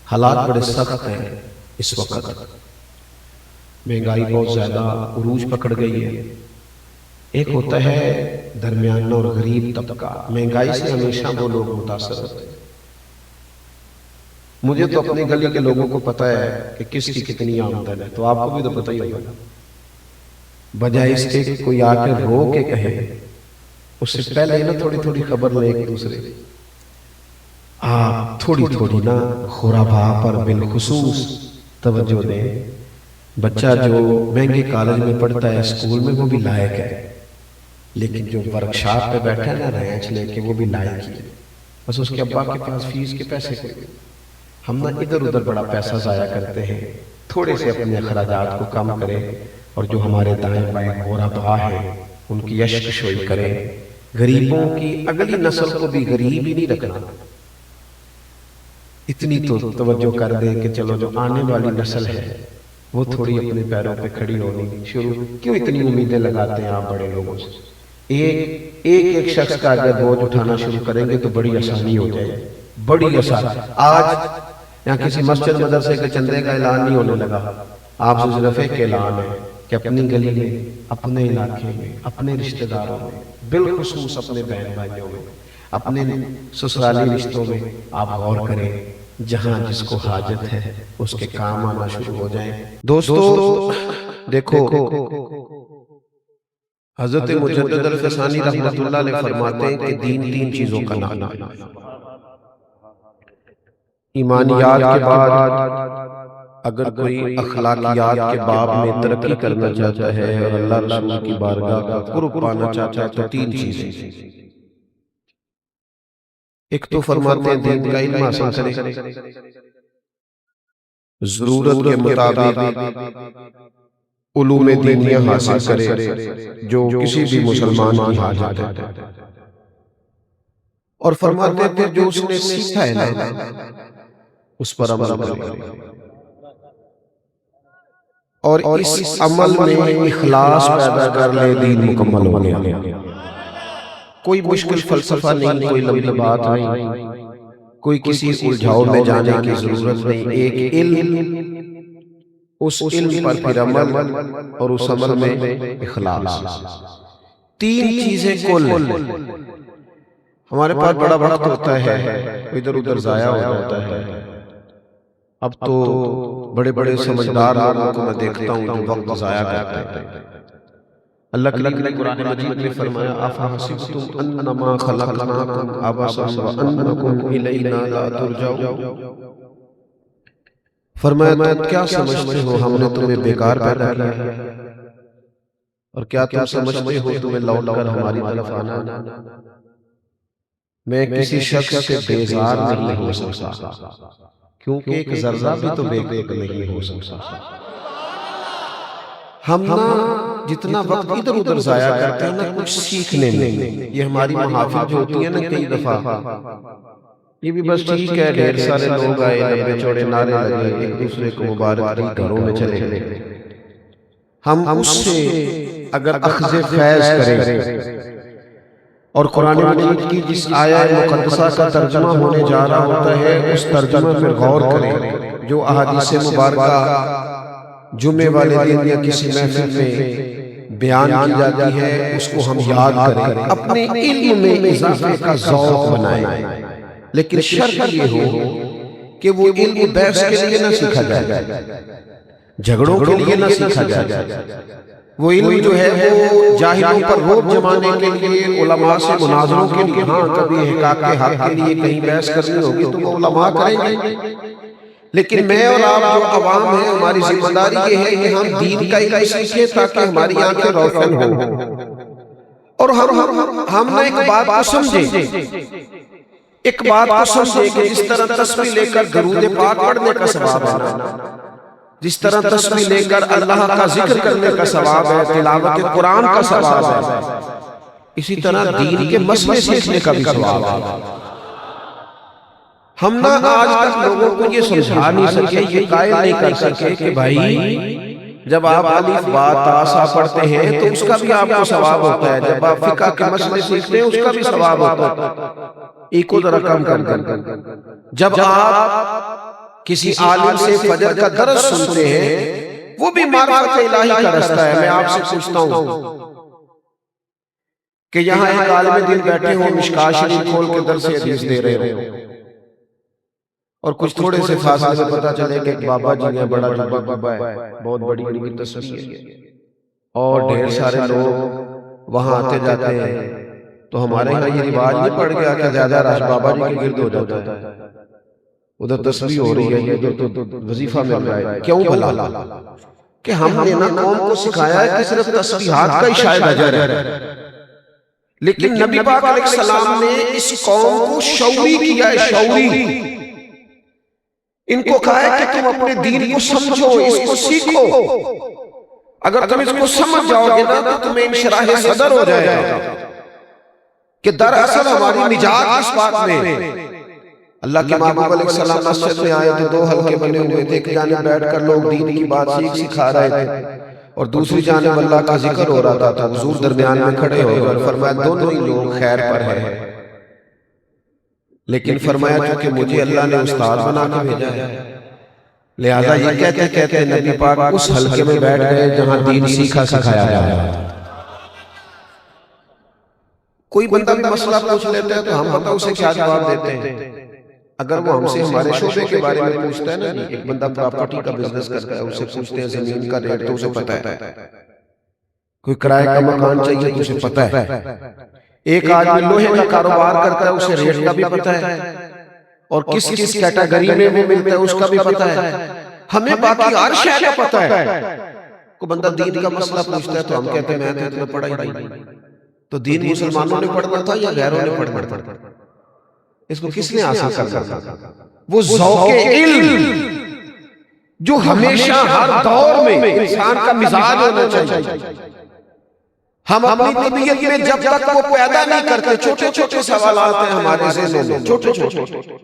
حالات بڑے سخت ہیں اس وقت، مہنگائی بہت زیادہ عروج پکڑ گئی ہے۔ ایک ہوتا ہے درمیانہ اور غریب طبقہ، مہنگائی سے ہمیشہ وہ لوگ متاثر ہوتے ہیں۔ مجھے تو اپنی گلی کے لوگوں کو پتہ ہے کہ کس کی کتنی آمدن ہے، تو آپ کو بھی تو پتہ ہی ہوگا۔ بجائے اس کے کوئی آ کے رو کے کہے، اس سے پہلے نا تھوڑی تھوڑی خبر لیں ایک دوسرے، آپ تھوڑی تھوڑی نا غرباء پر بالخصوص توجہ دیں۔ بچہ جو مہنگے کالج میں پڑھتا ہے، اسکول میں، وہ بھی لائق ہے، لیکن جو ورکشاپ پہ بیٹھا ہے نا رینچ لے کے، وہ بھی لائق ہی ہے، بس اس کے ابا کے پاس فیس کے پیسے کوئی۔ ہم نا ادھر ادھر بڑا پیسہ ضائع کرتے ہیں، تھوڑے سے اپنے اخراجات کو کم کریں، اور جو ہمارے دائیں بائیں غرباء ہیں ان کی اشک شوئی کریں۔ غریبوں کی اگلی نسل کو بھی غریب ہی نہیں رکھنا، اتنی تو توجہ کر دیں کہ چلو جو آنے والی نسل ہے وہ تھوڑی اپنے پیروں پہ کھڑی ہونی شروع۔ کیوں اتنی امیدیں لگاتے ہیں آپ بڑے لوگوں سے؟ ایک شخص کا اگر بوجھ اٹھانا شروع کریں گے تو بڑی آسانی ہو جائے، بڑی آسانی۔ آج یہاں کسی مسجد مدرسے کے چندے کا اعلان نہیں ہونے لگا، آپ سے صرف ایک اعلان ہے کہ اپنی گلی میں، اپنے علاقے میں، اپنے رشتہ داروں میں، بالخصوص اپنے بہن بھائیوں میں، اپنے سسرالی رشتوں میں آپ غور کریں، جہاں جس کو حاجت ہے اس کے کام آنا شروع ہو جائیں۔ دوستو دیکھو، حضرت مجدد الفسانی رحمۃ اللہ علیہ فرماتے ہیں کہ دین تین چیزوں کا نام ہے۔ ایمانیات کے بعد اگر کوئی اخلاقیات کے باب میں ترقی کرنا چاہتا ہے اور اللہ رسول کی بارگاہ کا قرب پانا چاہتا ہے تو تین چیزیں۔ ایک تو فرماتے ہیں دین کا علم حاصل کریں، ضرورت کے مطابق علوم دینیہ حاصل کرے جو کسی بھی مسلمان کی حاجت ہے، اور فرماتے ہیں پھر جو اس نے سیکھا ہے نا اس پر عمل کرے، اور اس عمل میں اخلاص پیدا کر لے، دین مکمل ہو گیا۔ کوئی مشکل فلسفہ نہیں، کوئی لمبی بات نہیں، کوئی کسی الجھاؤ میں جانے کی ضرورت نہیں، ایک علم، اس علم پر پھر عمل، اور اس عمل میں اخلاص۔ تین چیزیں کل۔ ہمارے پاس بڑا وقت ہوتا ہے، ادھر ادھر ضائع ہو جاتا ہے۔ اب تو بڑے بڑے سمجھدار لوگوں کو میں دیکھتا ہوں جو وقت ضائع کرتے ہیں۔ اللہ کریم نے قرآن مجید میں فرمایا افحسبتم انما خلقناکم عبثا وانکم الینا لا ترجعون، فرمایا تم کیا سمجھتے ہو ہم نے تمہیں بیکار پیدا کیا ہے، اور کیا تم سمجھتے ہو تمہیں لوٹ کر ہماری طرف آنا؟ میں کسی شخص سے بیزار نہیں ہو سکتا، کیونکہ ایک ذرہ بھی تو بے دیکھ نہیں ہو سکتا۔ ہم نا جتنا وقت ادھر ادھر ضائع کرتے ہیں نا کچھ سیکھنے میں، یہ ہماری محافل جو ہوتی ہیں نا کئی دفعہ، یہ بھی بس ٹھیک ہے، ڈھیر سارے لوگ آئے، لمبے چوڑے نعرے لگے، ایک دوسرے کو مبارک دی، گھروں میں چلے گئے۔ ہم اس سے اگر اخذ فیض کریں اور قرآن مجید کی جس آیہ مقدسہ کا ترجمہ ہونے جا رہا ہوتا ہے اس ترجمہ پر غور کریں، جو احادیث مبارکہ جمعے والے دن یا کسی محفل میں بیان کی جاتی ہے اس کو ہم یاد کریں، اپنے علم میں اضافے کا ذوق بنائیں، لیکن شرط یہ ہو کہ وہ علم بحث کے لیے نہ سیکھا جائے، جھگڑوں کے لیے نہ سیکھا جائے، وہ علم جو ہے وہ جاہلوں پر روب جمانے کے لیے، علماء سے مناظروں کے لیے، ہاں کبھی حقاق کے حق کے لیے کہیں بحث کرنی ہوگی تو وہ علماء کریں گے، لیکن میں اور آپ جو عوام ہیں ہماری ذمہ داری یہ ہے کہ ہم دین کا علم سیکھیں تاکہ ہماری آنکھیں روشن ہوں، اور ہم نے ایک بات کو سمجھیں، ایک بات کو سمجھیں کہ جس طرح تسبیح لے کر درود پاک پڑھنے کا ثواب ہے، جس طرح تسبیح لے کر اللہ کا ذکر کرنے کا ثواب ہے، تلاوت قرآن کا ثواب ہے، اسی طرح دین کے مسئلے سیکھنے کا بھی ثواب ہے۔ ہم نہ آج تک لوگوں کو یہ سمجھا نہیں سکے، یہ قائل نہیں کر سکے کہ بھائی جب آپ الف با تا سا پڑھتے ہیں تو اس کا بھی آپ کو ثواب ہوتا ہے، جب آپ فقہ کے مسئلے سیکھتے ہیں اس کا بھی ثواب ہوتا ہے، ایک کو ذرا کم کر دیں۔ جب آپ کسی عالم سے فجر کا درس سنتے ہیں، وہ بھی معرفت الہی کا رستہ ہے۔ میں آپ سے پوچھتا ہوں کہ یہاں ایک عالم دین بیٹھے ہوں، مشکاہ شریف کھول کے درس حدیث دے رہے ہوں، اور کچھ تھوڑے سے فاصلے میں پتہ چلے کہ ایک بابا جی ہیں، بڑا جبہ بابا ہے، بہت بڑی ان کی تصویر ہے، اور ڈھیر سارے لوگ وہاں آتے جاتے ہیں، تو ہمارے یہاں یہ رواج نہیں پڑ گیا کہ زیادہ رش بابا جی کے گرد ہو جاتا ہے، ادھر تصویر ہو رہی ہے، ادھر تو وظیفہ مل رہا ہے۔ کیوں بھلا؟ کہ ہم نے نا قوم کو سکھایا ہے کہ صرف تسبیحات کا ہی شاید اجر ہے، لیکن نبی پاک علیہ السلام نے اس قوم کو شعوری کیا ہے، شعوری۔ ان کو کہا ہے کہ تم اپنے دین کو سمجھو، اس کو سیکھو، اگر تم اس کو سمجھ جاؤ گے نا تو تمہیں انشراح صدر ہو جائے گا کہ دراصل ہماری نجات اس بات میں۔ اللہ کے محبوب علیہ السلام مسجد میں آئے تو دو حلقے بنے ہوئے تھے، ایک جانب بیٹھ کر لوگ دین کی بات سکھا رہے تھے، اور دوسری جانب اللہ کا ذکر ہو رہا تھا۔ حضور درمیان میں کھڑے ہو کر فرمایا دونوں ہی لوگ خیر پر ہیں، لیکن فرمایا چونکہ مجھے اللہ نے استاد بنا کے بھیجا ہے، لہذا یہ کہتے کہتے نبی پاک اس حلقے میں بیٹھ گئے جہاں دین سیکھا سکھایا جا رہا تھا۔ کوئی بندہ بھی مسئلہ پوچھ لیتا ہے تو ہم پتہ اسے کیا جواب دیتے ہیں؟ اگر وہ ہم سے ہمارے شعبے کے بارے میں پوچھتا ہے نا، ایک بندہ پراپرٹی کا بزنس کرتا ہے، اسے پوچھتے ہیں زمین کا ریٹ تو اسے پتہ ہے، کوئی کرائے کا مکان چاہیے تو اسے پتہ ہے، ایک آدمی لوہے کا کاروبار کرتا ہے اسے ریٹ کا بھی پتہ ہے، اور کس کس کیٹیگری میں وہ ملتا ہے اس کا بھی پتہ ہے۔ ہمیں باقی ہر شے کا پتہ ہے۔ کوئی بندہ دین کا مسئلہ پوچھتا ہے تو ہم کہتے ہیں میں تو اتنا پڑھا ہی نہیں، تو دین مسلمانوں نے پڑھنا تھا یا غیروں نے پڑھنا تھا؟ اس کو کس نے حاصل کرنا تھا؟ وہ ذوق علم جو ہمیشہ ہر دور میں انسان کا مزاج ہونا چاہیے۔ ہم اپنی طبیعت میں جب تک وہ پیدا نہیں کرتے، چھوٹے چھوٹے سوالات ہیں ہمارے ذہن میں، چھوٹے چھوٹے،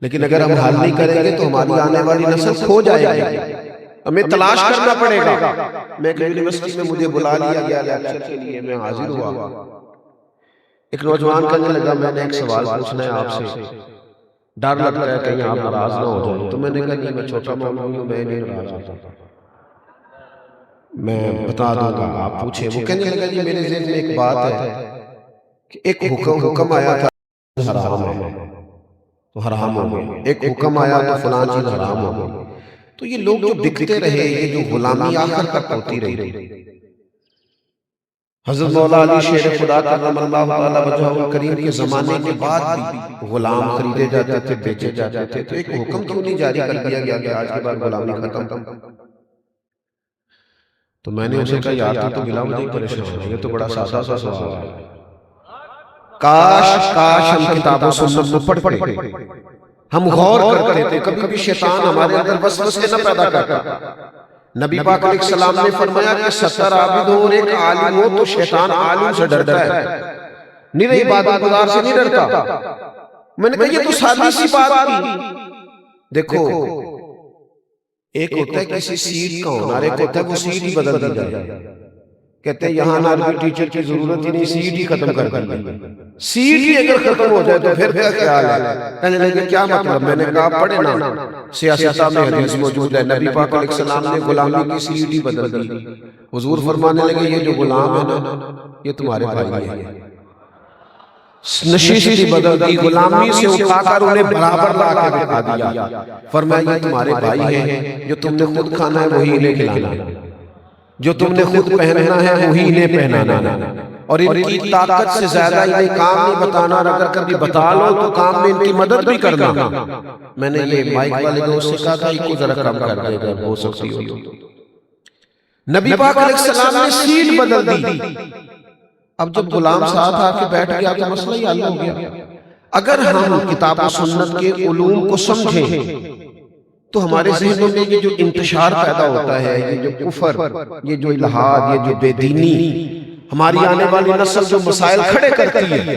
لیکن اگر ہم حل نہیں کریں گے تو ہماری آنے والی نسل کھو جائے گی، ہمیں تلاش کرنا پڑے گا۔ میں ایک یونیورسٹی میں مجھے بلا لیا گیا لیکچر کے لیے، میں حاضر ہوا، ایک نوجوان کہنے لگا میں نے ایک سوال پوچھنا ہے آپ سے، ڈر لگتا ہے کہیں آپ ناراض نہ ہو جائیں، تو میں نے کہا نہیں میں چھوٹا مولوی ہوں، میں نہیں ناراض ہوتا، میں بتا دوں گا آپ پوچھیں۔ وہ کہنے لگا جی میرے ذہن میں ایک بات ہے کہ ایک حکم آیا تھا حرام ہے تو حرام ہو گیا، ایک حکم آیا تو فلاں چیز حرام ہو گئی، تو یہ لوگ جو بکتے رہے، یہ جو غلامی آخر تک ہوتی رہی۔ حضرت مولا علی شیر خدا کرم اللہ تعالیٰ وجہہ کریم کے زمانے کے بعد بھی غلام خریدے جاتے تھے، بیچے جاتے تھے، تو ایک حکم کیوں نہیں جاری کر دیا گیا کہ آج کے بعد غلامی ختم؟ تو میں نے اسے کہا یار تو بلا وجہ ہی پریشان ہے، یہ تو بڑا سادہ سا سوال ہے، کاش ہم کتاب و سنت کو پڑھتے، ہم غور کرتے تھے، کبھی بھی شیطان ہمارے اندر وسوسے نہ پیدا کرتا۔ نبی پاک علیہ السلام نے فرمایا کہ 70 عابد ہو اور ایک عالم ہو تو شیطان عالم سے ڈرتا ہے، نرے عبادت گزار سے نہیں ڈرتا۔ میں نے کہا یہ تو سادی سی بات کی، دیکھو ایک ہوتا ہے کسی سیٹ کا ہونا، ایک ہوتا ہے وہ سیٹ ہی بدل دی جائے، کہتے ہیں یہاں عربی ٹیچر کی ضرورت ہی نہیں، سیٹ ہی ختم کر دی، سیٹ ہی اگر ختم ہو جائے تو پھر کیا خیال ہے؟ کہنے لگے کیا مطلب؟ میں نے کہا پڑھے نا، سیاستہ میں حدیث موجود ہے، نبی پاک علیہ السلام نے غلامی کی سیٹ ہی بدل دی۔ حضور فرمانے لگے یہ جو غلام ہے نا یہ تمہارے بھائی ہیں، نشستی بدل دی، غلامی سے اٹھا کر انہیں برابر لا کے بٹھا دیا، فرمایا یہ تمہارے بھائی ہیں، جو تم نے خود کھانا ہے وہی انہیں کھلانا ہے، جو تم نے خود پہننا ہے وہی انہیں پہنانا ہے، اور ان کی طاقت سے زیادہ انہیں کام نہیں بتانا، اور اگر کبھی بتا لو تو کام میں ان کی مدد بھی کرنا۔ میں نے یہ مائک والے دوست سے کہا تھا ایک کو ذرا کم کر دے اگر ہو سکتی ہو تو۔ نبی پاک علیہ السلام نے سیٹ بدل دی، اب جب غلام ساتھ آ کے بیٹھ گیا تو مسئلہ ہی حل ہو گیا۔ اگر ہم کتاب و سنت کے علوم کو سمجھیں تو ہمارے ذہنوں میں یہ جو انتشار پیدا ہوتا ہے، یہ جو کفر، یہ جو الہاد، یہ جو بے دینی، ہماری آنے والی نسل جو مسائل کھڑے کرتی ہے،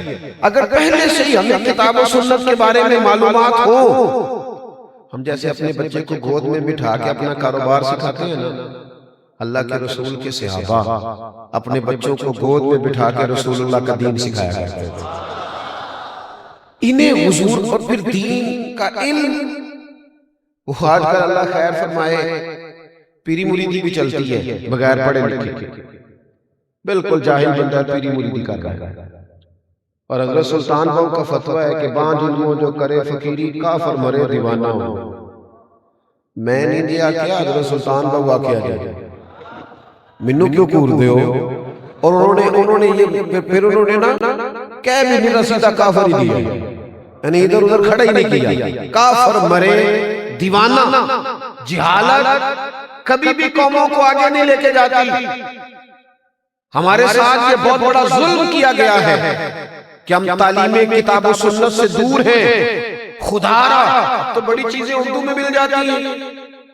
اگر پہلے سے ہی ہمیں کتاب و سنت کے بارے میں معلومات ہو، ہم جیسے اپنے بچے کو گود میں بٹھا کے اپنا کاروبار سکھاتے ہیں نا، اللہ کے رسول کے صحابہ اپنے بچوں کو گود میں بٹھا کے رسول اللہ کا دین سکھایا کرتے تھے۔ انہیں حضور اور پھر دین کا علم وہ آج کل اللہ خیر فرمائے پیری مریدی بھی چلتی ہے بغیر پڑھے لکھے کے، بالکل جاہل بندہ پیری مریدی کر رہا ہے۔ اور حضرت سلطان بہو کا فتویٰ ہے کہ بان ظلموں جو کرے فقیری کافر مرے دیوانہ ہو۔ میں نہیں دیا کیا حضرت سلطان بہو واقعہ جائے منو کیوں کور دے ہو؟ اور انہوں نے یہ پھر انہوں نے نا کہہ بھی نہیں رسیدہ کافر ہی دیا، یعنی ادھر ادھر کھڑا ہی نہیں کیا، کافر مرے دیوانہ۔ جہالت کبھی بھی قوموں کو آگے نہیں لے کے جاتی۔ ہمارے ساتھ یہ بہت بڑا ظلم کیا گیا ہے کہ ہم تعلیم کتاب و سنت سے دور ہیں۔ خدا را تو بڑی چیزیں اردو میں مل جاتی ہیں،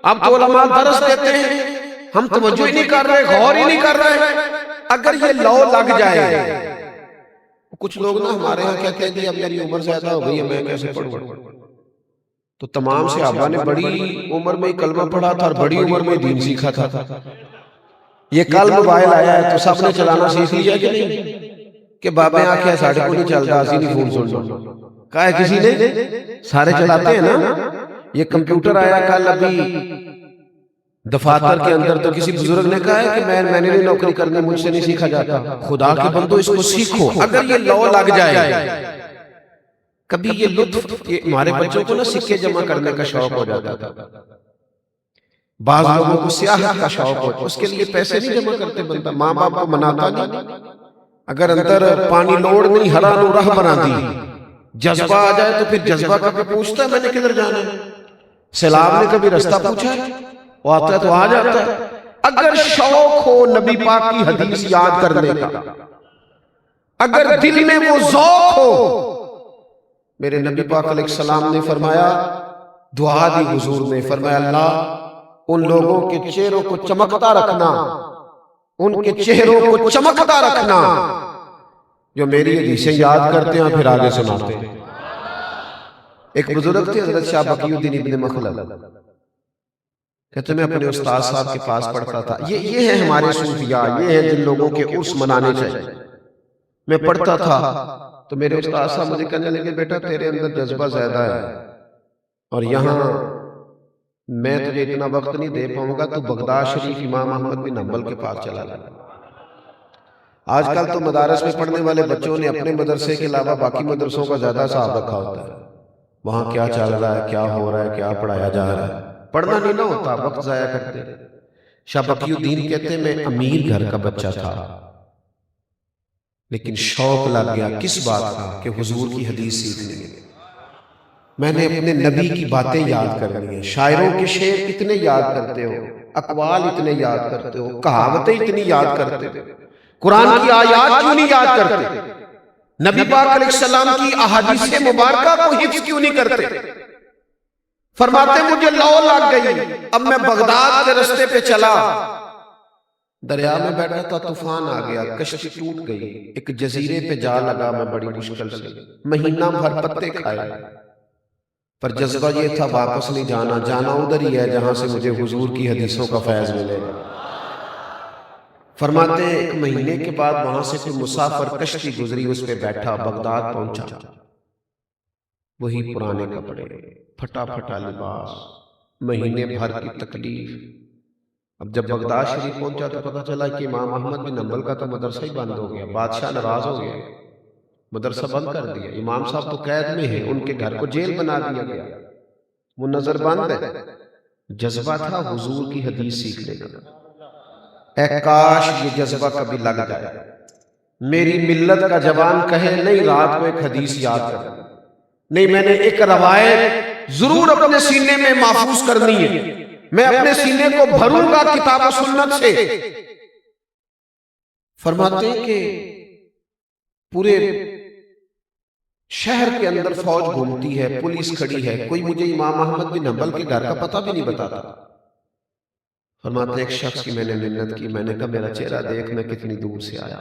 اب تو علماء درس دیتے ہیں، ہم توجہ ہی نہیں کر رہے، غور ہی نہیں کر رہے۔ اگر یہ لو لگ جائے، کچھ لوگ نا ہمارے ہاں کہتے ہیں کہ اب میری عمر زیادہ ہو گئی ہے، میں کیسے پڑھوں؟ تو تمام صحابہ نے بڑی عمر میں کلمہ پڑھا تھا اور بڑی عمر میں دین سیکھا تھا۔ یہ کل موبائل آیا ہے تو سب نے چلانا سیکھ لیا کہ نہیں؟ کہ بابیں آنکھیں ساڑھے کو نہیں چلتا، اسی نہیں فون سن لو، کہا ہے کسی نے؟ سارے چلاتے ہیں نا۔ یہ کمپیوٹر آیا کل ابھی دفاتر کے اندر، تو کسی بزرگ نے کہا ہے کہ میں نے نہیں نوکری کرنی، مجھ سے نہیں سیکھا جاتا۔ خدا کے بندو اس کو سیکھو۔ اگر یہ لو لگ جائے، کبھی یہ لطف، ہمارے بچوں کو نا سکے جمع کرنے کا شوق ہو جاتا تھا، بعض لوگوں کو سیاحت کا شوق ہوتا، اس کے لیے پیسے نہیں جمع کرتے بندہ، ماں باپ کو مناتا نہیں۔ اگر اندر پانی لوڑ نہیں ہرا نو راہ بنا دی، جذبہ آ جائے تو پھر جذبہ کبھی پوچھتا ہے میں نے کدھر جانا ہے؟ سیلاب نے کبھی رستہ پوچھا ہے؟ وہ آتا ہے تو آ جاتا ہے۔ اگر شوق ہو نبی پاک کی حدیث یاد کرنے کا، اگر دل میں وہ ذوق ہو، میرے نبی پاک علیہ السلام نے فرمایا، دعا دی حضور نے فرمایا، اللہ ان لوگوں کے چہروں کو چمکتا رکھنا، ان کے چہروں کو چمکتا رکھنا جو میری حدیثیں یاد کرتے ہیں پھر آگے سناتے ہیں۔ ایک بزرگ تھے حضرت شاہ بقی الدین ابن مخلد، کہتے میں اپنے استاد صاحب کے پاس پڑھتا تھا، یہ ہیں ہمارے صوفیاء، یہ ہیں جن لوگوں کے عرس منانے چاہیے۔ میں پڑھتا تھا تو میرے استاد صاحب مجھے کہنے لگے، بیٹا تیرے اندر جذبہ زیادہ ہے اور یہاں میں تجھے اتنا وقت نہیں دے پاؤں گا، تو بغداد شریف امام احمد بن حنبل کے پاس چلا جا۔ آج کل تو مدارس میں پڑھنے والے بچوں نے اپنے مدرسے کے علاوہ باقی مدرسوں کا زیادہ حساب رکھا ہوتا ہے، وہاں کیا چل رہا ہے، کیا ہو رہا ہے، کیا پڑھایا جا رہا ہے، پڑھنا نہیں نہ ہوتا، وقت ضائع کرتے۔ شاہ بقی الدین کہتے میں امیر گھر کا بچہ تھا، لیکن شوق لگ گیا کس بات کا کہ حضور کی حدیث سیکھنے میں۔ میں نے اپنے نبی کی باتیں یاد کرنی ہیں۔ شاعروں کے شعر اتنے یاد کرتے ہو، اقوال اتنے یاد کرتے ہو، کہاوتیں اتنی یاد کرتے ہو، قرآن کی آیات کیوں نہیں یاد کرتے؟ نبی پاک علیہ السلام کی احادیث مبارکہ کو حفظ کیوں نہیں کرتے؟ فرماتے مجھے لو لگ گئی، اب میں بغداد کے رستے پہ چلا، دریا میں بیٹھا تھا، طوفان آ گیا، کشتی ٹوٹ گئی، ایک جزیرے پہ جا لگا میں بڑی مشکل سے، مہینہ بھر پتے کھائے، پر جذبہ یہ تھا واپس نہیں جانا، جانا ادھر ہی ہے جہاں سے مجھے حضور کی حدیثوں کا فیض ملے گا۔ فرماتے ہیں ایک مہینے کے بعد وہاں سے کوئی مسافر کشتی گزری، اس پہ بیٹھا، بغداد پہنچا، وہی پرانے کپڑے، پھٹا پھٹا لباس، مہینے بھر کی تکلیف۔ اب جب بغداد شریف پہنچا تو پتہ چلا کہ امام احمد بن حنبل کا تو مدرسہ ہی بند ہو گیا، بادشاہ ناراض ہو گیا، مدرسہ بند کر دیا، امام صاحب تو قید میں ہیں، ان کے گھر کو جیل بنا دیا گیا، وہ نظر بند ہے۔ جذبہ تھا حضور کی حدیث سیکھنے کا، اے کاش یہ جذبہ کبھی لگ جائے، میری ملت کا جوان کہے نہیں رات کو ایک حدیث یاد کر، نہیں میں نے ایک روایت ضرور اپنے سینے میں محفوظ کرنی ہے، میں اپنے سینے کو بھروں گا کتاب و سنت سے۔ فرماتے ہیں کہ پورے شہر کے اندر فوج گھومتی ہے، پولیس کھڑی ہے، کوئی مجھے امام احمد بن حنبل کے گھر کا پتہ بھی نہیں بتاتا۔ فرماتے ہیں ایک شخص کی میں نے منت کی، میں نے کہا میرا چہرہ دیکھ میں کتنی دور سے آیا،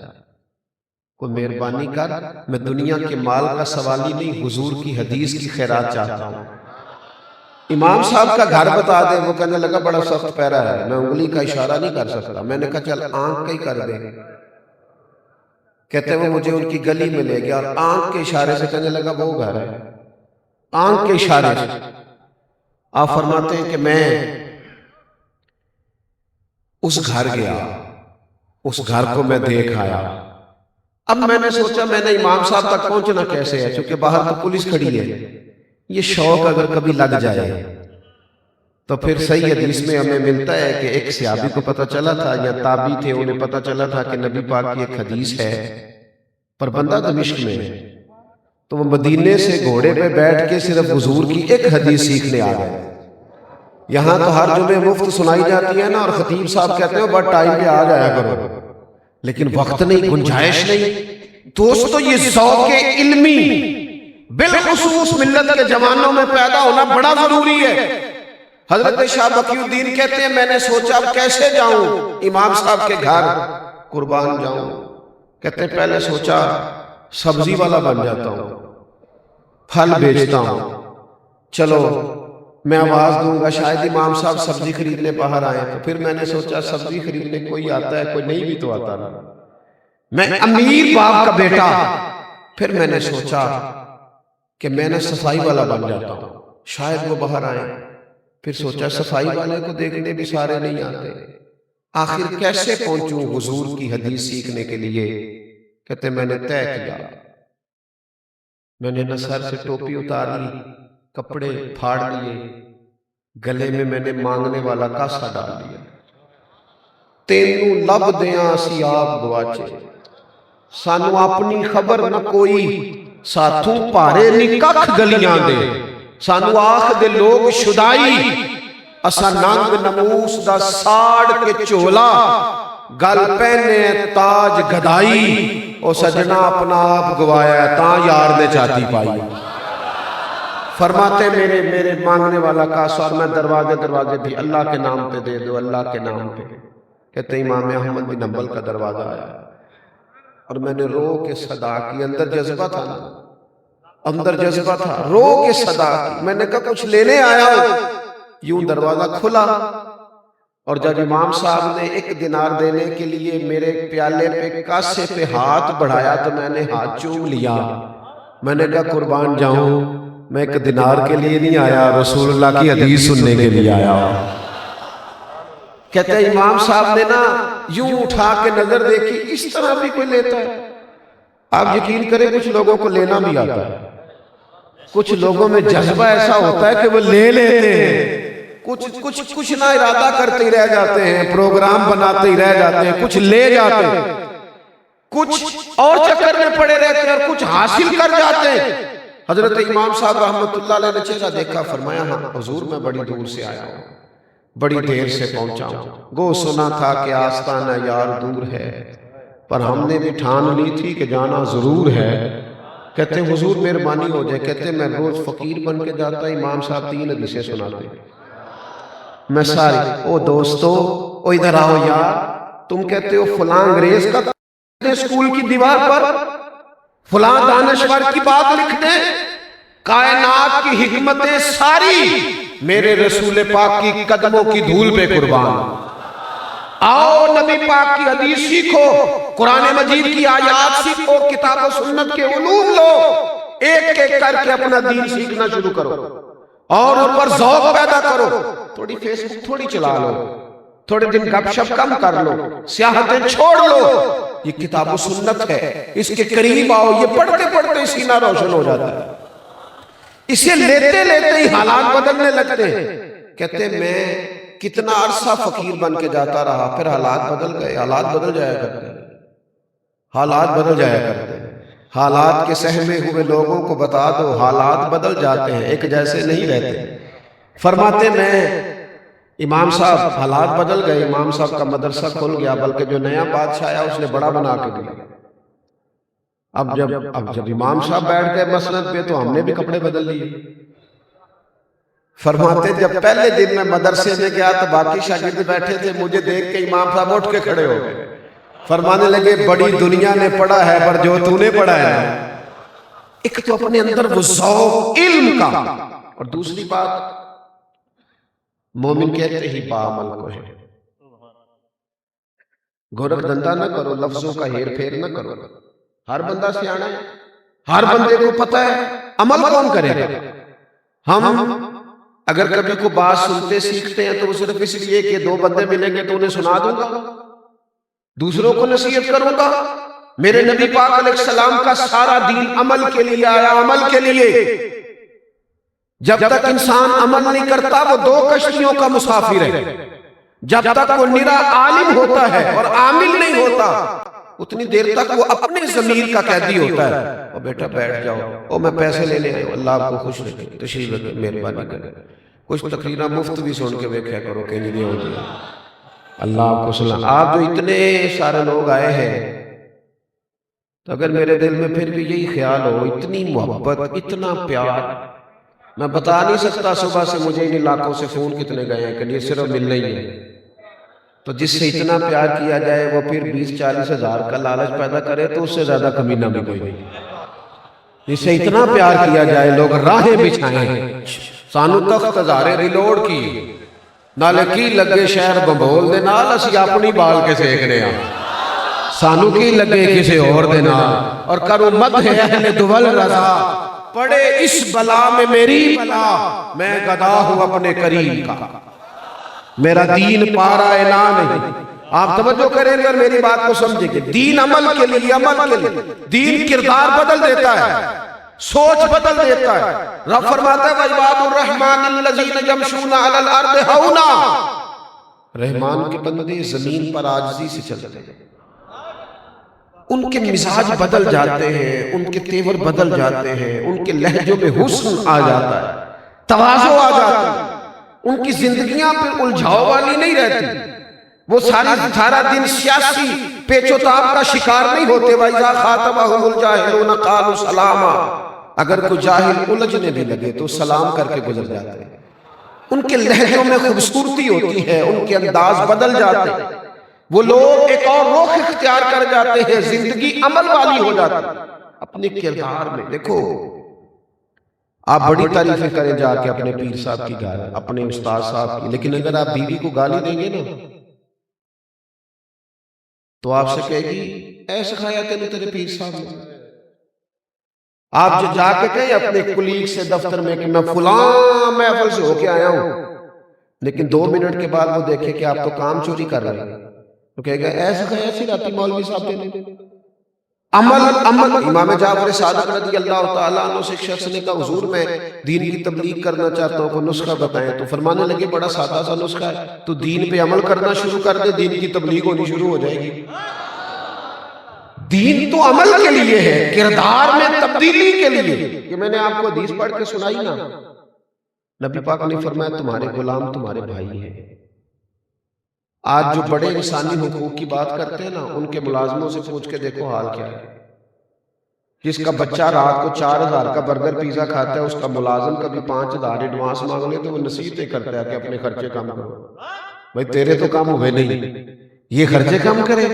کوئی مہربانی کر، میں دنیا کے مال کا سوالی نہیں، حضور کی حدیث کی خیرات چاہتا ہوں، امام صاحب کا گھر بتا دے۔ وہ کہنے لگا بڑا سخت پیرا ہے، میں انگلی کا اشارہ نہیں کر سکتا۔ میں نے کہا چل آنکھ کا ہی کر دے۔ کہتے وہ مجھے ان کی گلی میں لے گیا اور آنکھ کے اشارے سے کہنے لگا وہ گھر ہے، آنکھ کے اشارے سے۔ آپ فرماتے ہیں کہ میں اس گھر گیا، اس گھر کو میں دیکھ آیا۔ اب میں نے سوچا میں نے امام صاحب تک پہنچنا کیسے ہے، چونکہ باہر تو پولیس کھڑی ہے، یہ شوق اگر کبھی لگ جائے تو پھر صحیح حدیث میں ہمیں ملتا ہے کہ ایک صحابی کو پتہ چلا تھا یا تابعی تھے، انہیں پتہ چلا تھا کہ نبی پاک کی ایک حدیث ہے، پر بندہ دمشق میں ہے، تو وہ مدینے سے گھوڑے پہ بیٹھ کے صرف حضور کی ایک حدیث سیکھنے آ گئے۔ یہاں تو ہر جمعے مفت سنائی جاتی ہے نا، اور خطیب صاحب کہتے ہیں بس ٹائم پہ آ جایا کرو، لیکن وقت نہیں، گنجائش نہیں۔ دوستو یہ ذوق علمی بالخصوص ملت کے جوانوں میں پیدا ہونا بڑا ضروری ہے۔ حضرت شاہ بقی الدین کہتے ہیں میں نے سوچا اب کیسے جاؤں امام صاحب کے گھر قربان جاؤں، کہتے ہیں پہلے سوچا سبزی والا بن جاتا ہوں، پھل بیچتا ہوں، چلو میں آواز دوں گا شاید امام صاحب سبزی خریدنے باہر آئے، تو پھر میں نے سوچا سبزی خریدنے کوئی آتا ہے، کوئی نہیں بھی تو آتا نا، میں امیر باپ کا بیٹا۔ پھر میں نے سوچا کہ میں نے صفائی والا بن جاتا ہوں، شاید وہ باہر آئے، پھر سوچا صفائی والے کو دیکھنے بھی سارے نہیں آتے، آخر کیسے پہنچوں حضور کی حدیث سیکھنے کے لیے؟ کہتے میں نے طے کیا، میں نے سر سے ٹوپی اتار لی، کپڑے پھاڑ لیے، گلے میں نے مانگنے والا کاسا ڈال لیا، تینوں لب دیاں سی آپ گواچے، سانو اپنی خبر نہ کوئی، ساتھوں پارے نی ککھ گلیاں دے، سانو آخ دے لوگ شدائی، اسا ننگ نموس دا ساڑ کے چولا، گل پہنے تاج گدائی، او سجنہ اپنا آپ گوایا تاں یار نے چاہتی پائی۔ فرماتے میرے مانگنے والا کاسا، اور میں دروازے بھی اللہ کے نام پہ دے دو، اللہ کے نام پہ۔ کہتے امام احمد بن حنبل کا دروازہ آیا، اور میں نے رو کے صدا کی، اندر جذبہ تھا نا، اندر جذبہ تھا، رو کے صدا کی، میں نے کہا کچھ لینے آیا ہوں، یوں دروازہ کھلا، اور جب امام صاحب نے 1 دینار دینے کے لیے میرے پیالے پہ کاسے پہ ہاتھ بڑھایا تو میں نے ہاتھ چوم لیا، میں نے کہا قربان جاؤں، میں 1 دینار کے لیے نہیں آیا، رسول اللہ کی حدیث سننے کے لیے آیا ہوں۔ کہتے ہیں امام صاحب نے نا یوں اٹھا کے نظر دیکھی، اس طرح بھی کوئی لیتا ہے؟ آپ یقین کریں کچھ لوگوں کو لینا بھی آتا ہے، کچھ لوگوں میں جذبہ ایسا ہوتا ہے کہ وہ لے لیتے ہیں، کچھ نہ ارادہ کرتے ہی رہ جاتے ہیں، پروگرام بناتے ہی رہ جاتے ہیں، کچھ لے جاتے ہیں، کچھ اور چکر میں پڑے رہتے ہیں، اور کچھ حاصل کر جاتے ہیں۔ حضرت امام صاحب رحمت اللہ علیہ نے چہرہ دیکھا، فرمایا ہاں حضور میں بڑی دور سے آیا ہوں، بڑی دیر سے پہنچا ہوں، گو سنا تھا کہ آستانہ یار دور ہے، پر ہم نے بھی ٹھان لی تھی کہ جانا ضرور ہے۔ کہتے ہیں حضور مہربانی ہو جائے، کہتے ہیں میں روز فقیر بن کے جاتا، امام صاحب 3 حدیثیں سناتے، میں ساری، او دوستو او ادھر آؤ یار، تم کہتے ہو فلاں انگریز کا اسکول کی دیوار پر فلاں دانشور کی بات لکھ دیں، کائنات کی حکمتیں ساری میرے رسول پاک کی قدموں کی دھول پہ قربان۔ آؤ نبی پاک کی حدیث سیکھو، قرآن مجید کی آیات سیکھو، کتاب و سنت کے علوم لو، ایک ایک کر کے اپنا دین سیکھنا شروع کرو، اور ان پر ذوق پیدا کرو۔ تھوڑی فیس بک تھوڑی چلا لو، تھوڑے دن گپ شپ کم کر لو، سیاحتیں چھوڑ لو، یہ کتاب و سنت ہے، اس کے قریب آؤ، یہ پڑھتے پڑھتے سینہ روشن ہو جاتا ہے، اسے لیتے لیتے ہی حالات بدلنے لگتے ہیں۔ کہتے میں کتنا عرصہ فقیر بن کے جاتا رہا، پھر حالات بدل گئے، حالات بدل جایا کرتے ہیں، حالات بدل جایا کرتے ہیں، حالات کے سہمے ہوئے لوگوں کو بتا دو حالات بدل جاتے ہیں، ایک جیسے نہیں رہتے۔ فرماتے میں امام صاحب حالات بدل گئے، امام صاحب کا مدرسہ کھل گیا، بلکہ جو نیا بادشاہ آیا اس نے بڑا بنا کے دیا۔ اب جب امام صاحب بیٹھ گئے مسند پہ تو ہم نے بھی کپڑے بدل لیے۔ فرماتے جب پہلے دن میں مدرسے میں گیا تو باقی شاگرد بیٹھے تھے، مجھے دیکھ کے امام صاحب اٹھ کے کھڑے ہو گئے، فرمانے لگے بڑی دنیا نے پڑھا ہے پر جو تو نے پڑھا ہے ایک تو اپنے اندر وہ ذوق علم کا، اور دوسری بات مومن کہتے ہی باعمل کو ہے، گورکھ دھندا نہ کرو، لفظوں کا ہیر پھیر نہ کرو، ہر بندہ سیانا ہے، ہر بندے کو پتہ ہے، عمل کون کرے گا؟ ہم اگر کبھی کو بات سنتے سیکھتے ہیں تو وہ صرف اس لیے کہ دو بندے ملیں گے تو انہیں سنا دوں گا، دوسروں کو نصیحت کروں گا۔ میرے نبی پاک علیہ السلام کا سارا دین عمل کے لیے آیا، عمل کے لیے۔ جب تک انسان عمل نہیں کرتا وہ دو کشتیوں کا مسافر ہے۔ جب تک وہ نرا عالم ہوتا ہے اور عامل نہیں ہوتا اتنی دیر تک وہ اپنے ضمیر کا قیدی ہوتا ہے۔ او بیٹا بیٹھ جاؤ، او میں پیسے لینے آئے ہوں، اللہ آپ کو خوش رکھے، تشریف رکھے، مہربانی کرے۔ کچھ تقریرہ مفت بھی سن کے دیکھا کرو کہ نہیں ہوتی، اللہ آپ کو سلام۔ آپ جو اتنے سارے لوگ آئے ہیں تو اگر میرے دل میں پھر بھی یہی خیال ہو، اتنی محبت، اتنا پیار، میں بتا نہیں سکتا صبح سے مجھے ان علاقوں سے فون کتنے گئے ہیں کہ یہ صرف ملنا ہی ہے۔ تو جس سے اتنا پیار کیا جائے وہ پھر 20-40 ہزار کا لالچ پیدا کرے تو اس سے زیادہ کمینہ بھی کوئی نہیں۔ جس سے اتنا پیار کیا جائے لوگ راہیں بچھائیں، سانو تخت ہزارے ریلوڑ کی نالے کی لگے شہر بمبول دے نال اسی اپنی بال کے سیکھنے ہیں، سانو کی لگے کسے اور دے نال، اور کرو مدح اہل دول رضا، پڑے اس بلا میں میری بلا، میں گدا ہوں اپنے کریم کا، میرا دین پارا اعلان ہے۔ آپ توجہ کریں گے اور میری بات کو سمجھیں گے، دین عمل کے لیے، عمل کے لیے دین کردار بدل دیتا ہے، سوچ بدل دیتا ہے۔ رب فرماتا ہے وَعِبَادُ الرَّحْمَنِ الَّذِينَ يَمْشُونَ عَلَى الْأَرْضِ هَوْنًا، رحمان کے بندے زمین پر عاجزی سے چلتے ہیں، ان کے مزاج بدل جاتے ہیں، ان کے تیور بدل جاتے ہیں، ان کے لہجوں میں حسن آ جاتا ہے، تواضع آ جاتا ہے، ان کی زندگیاں پھر الجھاؤ والی نہیں رہتی، وہ سارا دن سیاسی پیچ و تاب کا شکار نہیں ہوتے۔ وَإِذَا خَاطَبَهُمُ الْجَاهِلُونَ قَالُوا سَلَامًا، اگر کوئی جاہل الجھنے بھی لگے تو سلام کر کے گزر جاتے ہیں۔ ان کے لہجوں میں خوبصورتی ہوتی ہے، ان کے انداز بدل جاتے ہیں، وہ لوگ ایک اور رخ اختیار کر جاتے ہیں، زندگی عمل والی ہو جاتی ہے اپنے کردار میں۔ دیکھو آپ بڑی تعریفیں کریں جا کے اپنے پیر صاحب کی گالی، اپنے استاد صاحب کی، لیکن اگر آپ بیوی کو گالی دیں گے نا تو آپ سے کہے گی اے سکھایا تینے تیرے پیر صاحب نے۔ آپ جو جا کے کہیں اپنے کلیگ سے دفتر میں کہ میں فلاں محفل سے ہو کے آیا ہوں، لیکن 2 منٹ کے بعد وہ دیکھے کہ آپ تو کام چوری کر رہے ہیں، تو کہے گا اے سکھایا سراتی مولوی صاحب نے۔ عمل امام جعفر صادق رضی اللہ تعالیٰ عنہ سے ایک شخص نے کہا حضور میں دین کی تبلیغ کرنا چاہتا ہوں، کوئی نسخہ بتائیں، تو فرمانے لگے بڑا سادہ سا نسخہ ہے، تو دین پہ عمل کرنا شروع کر دے، دین کی تبلیغ ہونی شروع ہو جائے گی۔ دین تو عمل کے لیے ہے، کردار میں تبدیلی کے لیے۔ کہ میں نے آپ کو حدیث پڑھ کے سنائی نا، نبی پاک نے فرمایا تمہارے غلام تمہارے بھائی ہیں۔ آج جو بڑے انسانی حقوق کی بات کرتے ہیں نا، ان کے ملازموں سے پوچھ کے دیکھو حال کیا ہے۔ جس کا بچہ رات کو 4000 کا برگر پیزا کھاتا ہے، اس کا ملازم کبھی 5000 ایڈوانس مانگ لے تو وہ نصیحتیں کرتا ہے کہ اپنے خرچے کم کرو۔ بھائی تیرے تو کم ہوئے نہیں، یہ خرچے کم کرے۔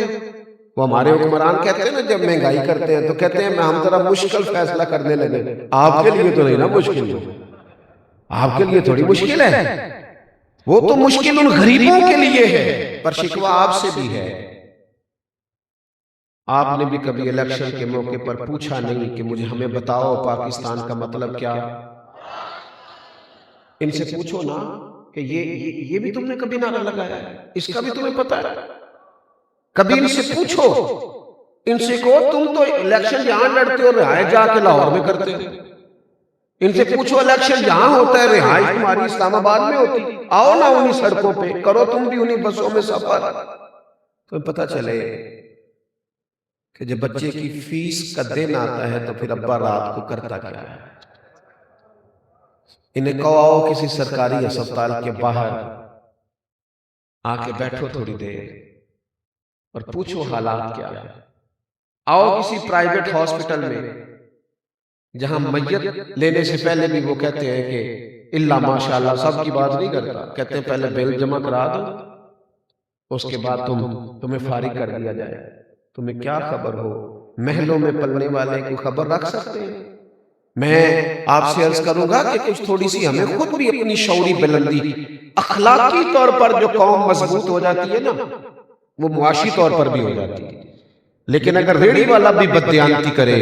وہ ہمارے حکمران کہتے ہیں نا جب مہنگائی کرتے ہیں تو کہتے ہیں ہم ذرا مشکل فیصلہ کرنے لگے۔ آپ کے لیے تو نہیں نا مشکل، آپ کے لیے تھوڑی مشکل ہے، وہ تو مشکل ان غریبوں کے لیے ہے، پر شکوہ آپ سے بھی ہے۔ آپ نے بھی کبھی الیکشن کے موقع پر پوچھا نہیں کہ مجھے ہمیں بتاؤ پاکستان کا مطلب کیا؟ ان سے پوچھو نا کہ یہ بھی تم نے کبھی نعرہ لگایا ہے، اس کا بھی تمہیں پتا ہے؟ کبھی ان سے پوچھو، ان سے کہو تم تو الیکشن جہاں لڑتے ہو رہائش جا کے لاہور میں کرتے ہو۔ ان سے پوچھو الیکشن جہاں ہوتا ہے رہائش تمہاری اسلام آباد میں ہوتی، آؤ نا انہی سڑکوں پہ کرو تم بھی انہی بسوں میں سفر، تو پتہ چلے کہ جب بچے کی فیس کا دن آتا ہے تو پھر ابا رات کو کرتا کیا ہے۔ انہیں کہو آؤ کسی سرکاری اسپتال کے باہر آ کے بیٹھو تھوڑی دیر اور پوچھو حالات کیا ہے۔ آؤ کسی پرائیویٹ ہاسپٹل میں جہاں میت لینے سے پہلے بھی وہ کہتے ہیں کہ اللہ ماشاءاللہ سب کی بات نہیں کرتا، کہتے ہیں پہلے بل جمع کرا دو اس کے بعد تمہیں فارغ کر دیا جائے۔ تمہیں کیا خبر ہو، محلوں میں پلنے والے کو خبر رکھ سکتے ہیں؟ میں آپ سے عرض کروں گا کہ کچھ تھوڑی سی ہمیں خود بھی اپنی شعوری بلندی، اخلاقی طور پر جو قوم مضبوط ہو جاتی ہے نا وہ معاشی طور پر بھی ہو جاتی ہے۔ لیکن اگر ریڑھی والا بھی بددیانتی کرے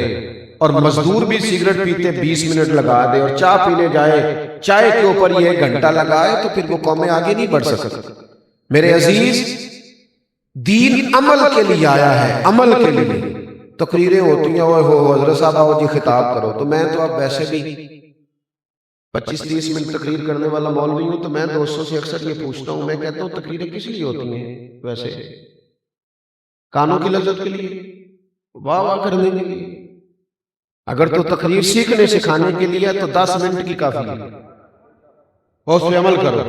اور مزدور بھی سگریٹ پیتے 20 منٹ لگا دے اور چائے پینے جائے چائے کے اوپر یہ 1 گھنٹہ لگائے تو پھر وہ قومیں آگے نہیں بڑھ سکتی۔ میرے عزیز، دین عمل کے لیے آیا ہے، عمل کے لیے۔ تقریریں ہوتی ہیں، اوہ ہو حضرت صاحب آؤ جی خطاب کرو، تو میں تو اب ویسے بھی 25-30 منٹ تقریر کرنے والا مولوی ہوں، تو میں دوستوں سے اکثر یہ پوچھتا ہوں، میں کہتا ہوں تقریریں کس لیے ہوتی ہیں ویسے؟ کانوں کی لذت کے لیے، واہ واہ کرنے کے لیے؟ اگر تو تقریر سیکھنے سکھانے کے لیے تو 10 منٹ کی کافی ہے، اور اس پہ عمل کرو۔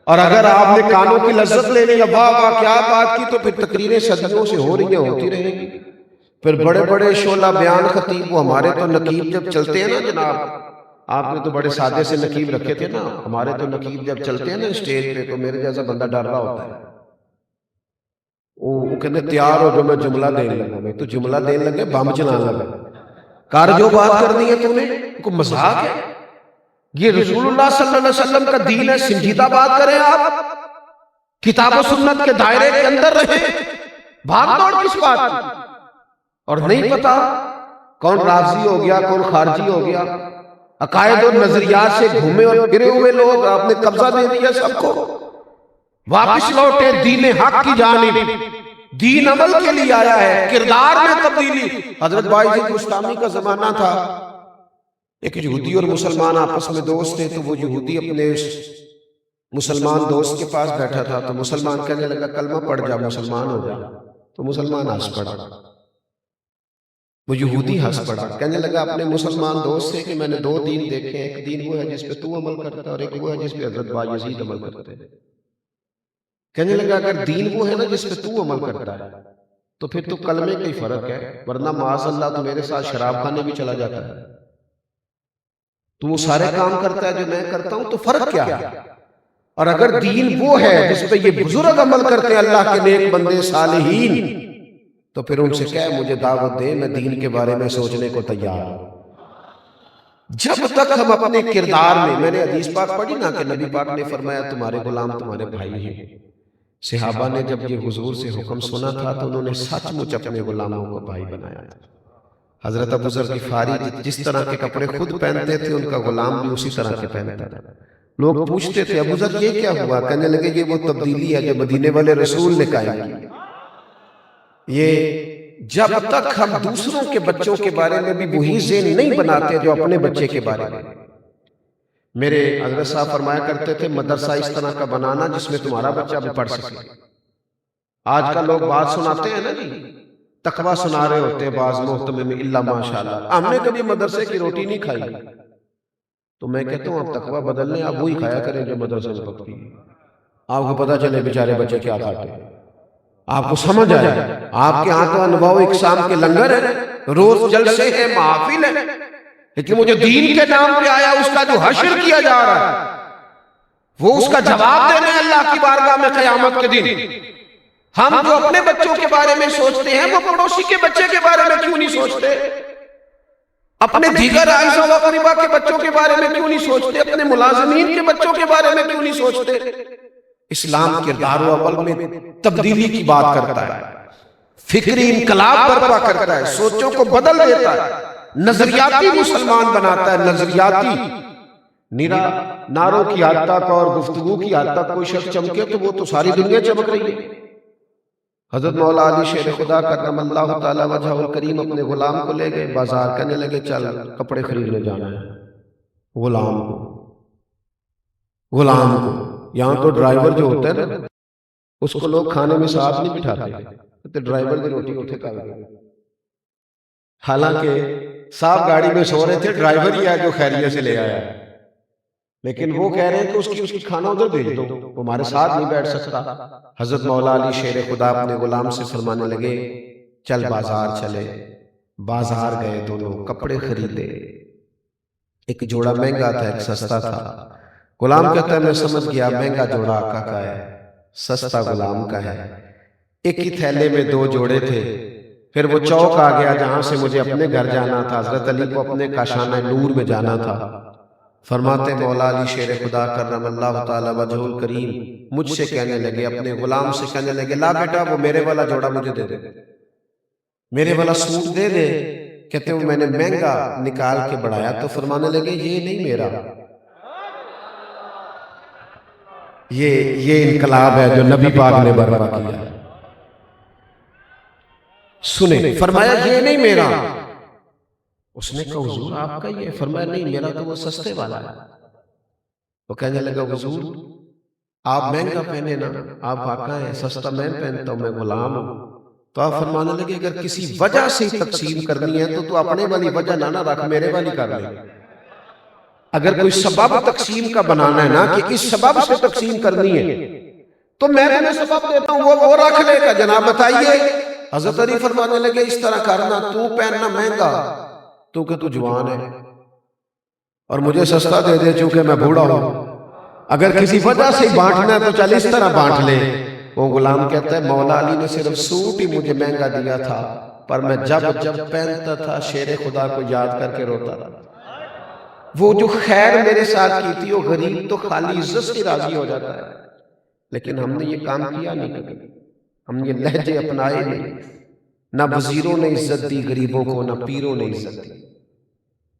اور اگر آپ نے کانوں کی لذت لے لی، واہ واہ کیا بات کی، تو پھر تقریریں صدیوں سے ہو رہی ہیں، ہوتی رہیں گی۔ پھر بڑے بڑے شعلہ بیان خطیب، وہ ہمارے تو نقیب جب چلتے ہیں نا جناب، آپ نے تو بڑے سادے سے نقیب رکھے تھے نا، ہمارے تو نقیب جب چلتے ہیں نا اسٹیج پہ تو میرے جیسا بندہ ڈر رہا ہوتا ہے۔ وہ کہتے تیار ہو جو میں جملہ دینے لگا، میں تو جملہ دینے لگے بم چلانے لگا، کار جو بات کرنی ہے تم نے، کوئی مذاق ہے؟ یہ رسول اللہ صلی اللہ علیہ وسلم کا دین ہے، سنجیدہ بات کریں آپ، کتاب و سنت کے دائرے کے اندر رہیں، بھاگ دوڑ کس بات کی؟ اور نہیں پتا کون رافضی ہو گیا، کون خارجی ہو گیا، عقائد اور نظریات سے گھومے اور گرے ہوئے لوگ، آپ نے قبضہ دے دیا سب کو۔ واپس لوٹے دین حق کی جانب، دین عمل کے لیے آیا ہے، کردار میں تبدیلی۔ حضرت باعزید بستامی کا زمانہ تھا، ایک یہودی اور مسلمان آپس میں دوست تھے، تو وہ یہودی اپنے مسلمان دوست کے پاس بیٹھا تھا، تو مسلمان کہنے لگا کلمہ پڑھ جا، مسلمان ہو جا، تو مسلمان ہنس پڑا۔ وہ یہودی ہنس پڑا، کہنے لگا اپنے مسلمان دوست سے کہ میں نے 2 دین دیکھے ہیں، ایک دین وہ ہے جس پہ تو عمل کرتا ہے، اور ایک وہ ہے جس پہ حضرت باعزید عمل کرتے ہیں۔ کہنے لگا اگر دین وہ ہے نا جس پہ تو عمل کرتا ہے تو پھر تو کلمے کا ہی فرق ہے، ورنہ معاذ اللہ تو میرے ساتھ شراب خانے بھی چلا جاتا ہے، تو وہ سارے کام کرتا ہے جو میں کرتا ہوں، تو فرق کیا ہے؟ اور اگر دین وہ ہے جس پہ یہ بزرگ عمل کرتے ہیں، اللہ کے نیک بندے صالحین، تو پھر ان سے کہے مجھے دعوت دے، میں دین کے بارے میں سوچنے کو تیار ہوں۔ جب تک ہم اپنے کردار میں نے حدیث پاک پڑھی نا کہ نبی پاک نے فرمایا تمہارے غلام تمہارے بھائی ہیں۔ صحابہ نے جب یہ حضور سے حکم سنا تھا تو انہوں نے سچ مچ اپنے غلاموں کو بھائی بنایا تھا۔ حضرت ابو ذر غفاری جس طرح کے کپڑے خود پہنتے تھے، ان کا غلام بھی اسی طرح کے پہنتا تھا۔ لوگ پوچھتے تھے ابو ذر یہ کیا ہوا؟ کہنے لگے یہ وہ تبدیلی ہے جو مدینے والے رسول نے قائم کی۔ یہ جب تک ہم دوسروں کے بچوں کے بارے میں بھی وہی ذہن نہیں بناتے جو اپنے بچے کے بارے میں۔ میرے حضرت صاحب فرمایا کرتے تھے مدرسہ اس طرح کا بنانا جس میں تمہارا بچہ بھی پڑھ سکے۔ آج کل لوگ بات سناتے ہیں نا جی، تقویٰ سنا رہے ہوتے ہیں بعض محتمے میں، اللہ ماشاءاللہ ہم نے کبھی مدرسے کی روٹی نہیں کھائی، تو میں کہتا ہوں آپ تقویٰ بدل لیں، آپ وہی کھایا کریں جو مدرسے میں پکتی ہے، آپ کو پتہ چلے بیچارے بچے کیا کھاتے ہیں، آپ کو سمجھ آئے۔ آپ کے ہاں تو انواع و اقسام کے لنگر ہیں، روز جلسے ہیں، محافل ہیں، لیکن وہ جو دین کے نام پہ آیا اس کا جو حشر کیا جا رہا ہے وہ اس کا جواب دینا ہے اللہ کی بارگاہ میں قیامت کے دن۔ ہم جو اپنے بچوں کے بارے میں سوچتے ہیں وہ پڑوسی کے بچے کے بارے میں کیوں نہیں سوچتے؟ اپنے دیگر اعزاء و اقرباء کے بچوں کے بارے میں کیوں نہیں سوچتے؟ اپنے ملازمین کے بچوں کے بارے میں کیوں نہیں سوچتے؟ اسلام کردار و عمل میں تبدیلی کی بات کرتا ہے، فکری انقلاب برپا کرتا ہے، سوچوں کو بدل دیتا ہے، نظریاتی مسلمان بناتا ہے۔ نظریاتی نعروں کی حد تک اور گفتگو کی حد تک کوئی شخص چمکے تو وہ تو ساری دنیا چمک رہی ہے۔ حضرت مولا علی شیر خدا کرم اللہ تعالی وجہ الکریم اپنے غلام کو لے گئے بازار، کہنے لگے چل کپڑے خریدنے جانا ہے۔ غلام کو یہاں تو ڈرائیور جو ہوتا ہے نا اس کو لوگ کھانے میں ساتھ نہیں بٹھاتے، ڈرائیور کی روٹی اٹھے کھا گئے، حالانکہ صاحب گاڑی میں سو رہے تھے، ڈرائیور ہی ہے جو خیریت سے لے آیا، لیکن وہ کہہ رہے ہیں کہ اس کی کھانا ادھر بھیج دو، وہ ہمارے ساتھ نہیں بیٹھ سکتا۔ حضرت مولا علی شیر خدا اپنے غلام سے فرمانے لگے چل بازار چلے۔ بازار گئے، دونوں کپڑے خریدے، ایک جوڑا مہنگا تھا ایک سستا تھا۔ غلام کہتا ہے میں سمجھ گیا مہنگا جوڑا آقا کا ہے، سستا غلام کا ہے۔ ایک ہی تھیلے میں 2 جوڑے تھے۔ پھر وہ چوک آ گیا جہاں سے مجھے اپنے گھر جانا تھا، حضرت علی کو اپنے کاشانہ نور میں جانا تھا۔ فرماتے مولا علی شیر خدا کرم اللہ تعالی وجہ الکریم مجھ سے کہنے لگے، اپنے غلام سے کہنے لگے لا بیٹا وہ میرے والا جوڑا مجھے دے دے، میرے والا سوٹ دے دے۔ کہتے ہیں میں نے مہنگا نکال کے بڑھایا تو فرمانے لگے یہ نہیں میرا، یہ انقلاب ہے جو نبی پاک نے برپا کیا. سنیں فرمایا یہ نہیں میرا. اس نے کہا حضور آپ کا یہ؟ فرمایا نہیں میرا تو وہ سستے والا ہے. وہ کہنے لگا حضور آپ مہنگا پہنے نا، آپ آقا ہیں، سستا میں پہنتا ہوں، میں غلام ہوں. تو آپ فرمانے لگے اگر کسی وجہ سے تقسیم کرنی ہے تو اپنے والی وجہ نہ رکھ، میرے والی کر لے. اگر کوئی سبب تقسیم کا بنانا ہے نا کہ اس سبب سے تقسیم کرنی ہے تو میں تمہیں سبب دیتا ہوں، وہ رکھ لے گا. جناب بتائیے. حضرت علی فرمانے لگے اس طرح کرنا، تو پہننا مہنگا تو کہ تو جوان ہے اور مجھے سستا دے دے چونکہ میں بوڑھا ہوں. اگر کسی وجہ سے بانٹنا ہے تو چل اس طرح بانٹ لے. وہ غلام کہتا ہے مولا علی نے صرف سوٹ ہی مجھے مہنگا دیا تھا، پر میں جب پہنتا تھا شیر خدا کو یاد کر کے روتا تھا. وہ جو خیر میرے ساتھ کی تھی وہ غریب تو خالی عزت سے راضی ہو جاتا ہے، لیکن ہم نے یہ کام کیا نہیں کبھی. ہم یہ لہجے اپنائے نہیں. نہ وزیروں نے عزت دی غریبوں کو، نہ پیروں نے عزت دی،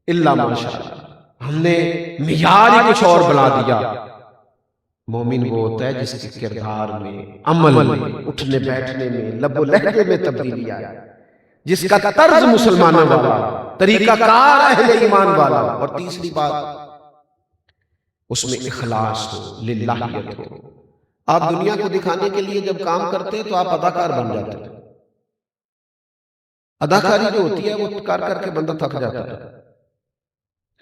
اللہ ماشاءاللہ. ہم نے معیار ہی کچھ اور بنا دیا. مومن وہ ہوتا ہے جس کے کردار میں، عمل میں، اٹھنے بیٹھنے میں، لب و لہجے میں تبدیلی آئے، جس کا طرز مسلمانوں والا، طریقہ کار اہل ایمان والا. اور تیسری بات اس میں اخلاص ہو، للہیت ہو. آپ دنیا کو دکھانے کے لیے جب کام کرتے ہیں تو آپ اداکار بن جاتے ہیں. اداکاری جو ہوتی ہے وہ کر کر کے بندہ تھک جاتا ہے.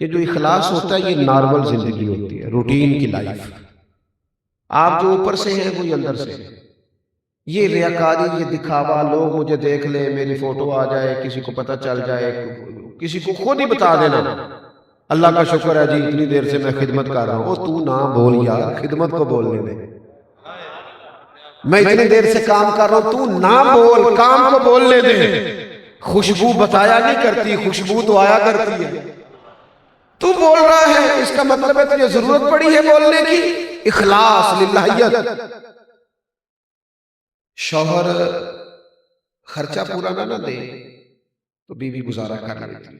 یہ جو اخلاص ہوتا ہے یہ نارمل زندگی ہوتی ہے، روٹین کی لائف. آپ جو اوپر سے ہیں وہی اندر سے. یہ ریاکاری، یہ دکھاوا، لوگ مجھے دیکھ لیں، میری فوٹو آ جائے، کسی کو پتہ چل جائے، کسی کو خود ہی بتا دینا اللہ کا شکر ہے جی اتنی دیر سے میں خدمت کر رہا ہوں. تو نہ بول یار، خدمت کو بولنے دے. میں اتنی دیر سے کام کر رہا ہوں، تو نہ بول، کام کو بولنے دے. خوشبو بتایا نہیں کرتی، خوشبو تو آیا کرتی ہے. تو بول رہا ہے اس کا مطلب ہے تجھے ضرورت پڑی ہے بولنے کی. اخلاص، للہیت. شوہر خرچہ پورا نہ دے تو بیوی گزارا کر لیتی،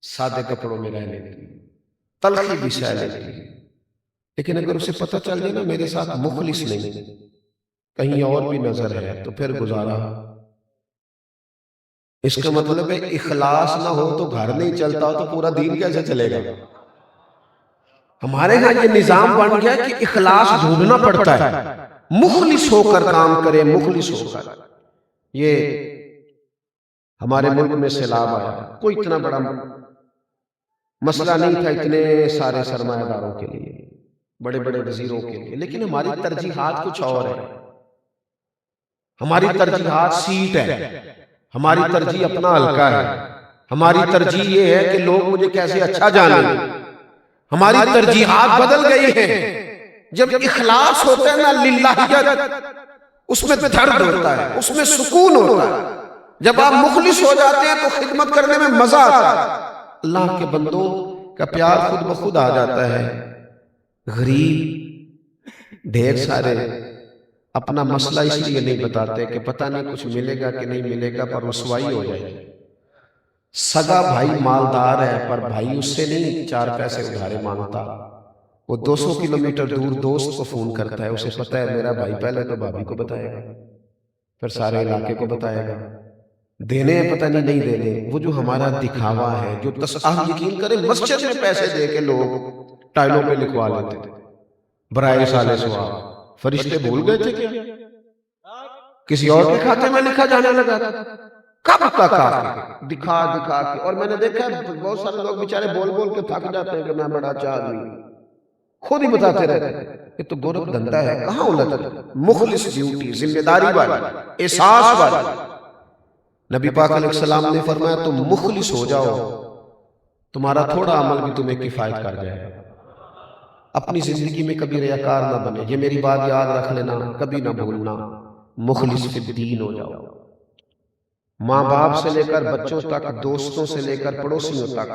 سادے کپڑوں میں رہ لیتی، تلخی بھی سہ لیتی. لیکن اگر اسے پتہ چل جائے نا میرے ساتھ مخلص نہیں، کہیں اور بھی نظر ہے، تو پھر گزارا. اس کا مطلب ہے اخلاص نہ ہو تو گھر نہیں چلتا ہو تو پورا دین کیسے چلے گا. ہمارے ہاں یہ نظام بن گیا کہ اخلاص ڈھونڈنا پڑتا ہے، مخلص ہو کر کام کرے، مخلص ہو کر. یہ ہمارے ملک میں سیلاب آیا، کوئی اتنا بڑا مسئلہ نہیں تھا اتنے سارے سرمایہ داروں کے لیے، بڑے بڑے وزیروں کے لیے، لیکن ہماری ترجیحات کچھ اور ہے. ہماری ترجیحات سیٹ ہے، ہماری ترجیح اپنا حلقہ ہے، ہماری ترجیح یہ ہے کہ لوگ مجھے کیسے اچھا جانیں. ہماری ترجیحات بدل گئی ہیں. جب اخلاص ہوتا ہے نا للہیت، اس میں درد ہوتا ہے، اس میں سکون ہوتا ہے. جب آپ مخلص ہو جاتے ہیں تو خدمت کرنے میں مزہ آتا ہے. اللہ کے بندوں کا پیار خود بخود آ جاتا ہے. غریب ڈھیر سارے اپنا مسئلہ اس لیے نہیں بتاتے کہ پتہ نہیں کچھ ملے گا کہ نہیں ملے گا، پر رسوائی ہو جائے گی. سگا بھائی مالدار ہے پر بھائی اس سے نہیں 4 پیسے ادھارے مانگتا. وہ 200 کلومیٹر دور دوست کو فون کرتا ہے، اسے پتہ ہے میرا بھائی پہلے تو بھابھی کو بتائے گا، پھر سارے علاقے کو بتائے گا. دینے پتہ نہیں دینے. وہ جو ہمارا دکھاوا ہے، جو آپ یقین کریں مسجد میں پیسے دے کے لوگ ٹائلوں پہ لکھوا لیتے تھے برائے سالے ثواب. فرشتے بھول گئے تھے کیا؟ کسی اور کے کھاتے میں لکھا جانے لگا تھا. کب تک دکھا کے. اور میں نے دیکھا بہت سارے لوگ بیچارے بول بول کے تھک جاتے ہیں کہ میں بڑا اچھا آدمی، خود ہی بتاتے رہتے ہیں کہ تو گورکھ دھندا ہے. کہاں الجھ؟ مخلص ڈیوٹی، ذمہ داری والی، احساس والی. نبی پاک علیہ السلام نے فرمایا تم مخلص ہو جاؤ، تمہارا تھوڑا عمل بھی تمہیں کفایت کر جائے گا. اپنی زندگی میں کبھی ریاکار نہ بنے. یہ میری بات یاد رکھ لینا، کبھی نہ بھولنا. مخلص فی الدین ہو جاؤ. ماں باپ سے لے کر بچوں تک، دوستوں سے لے کر پڑوسیوں تک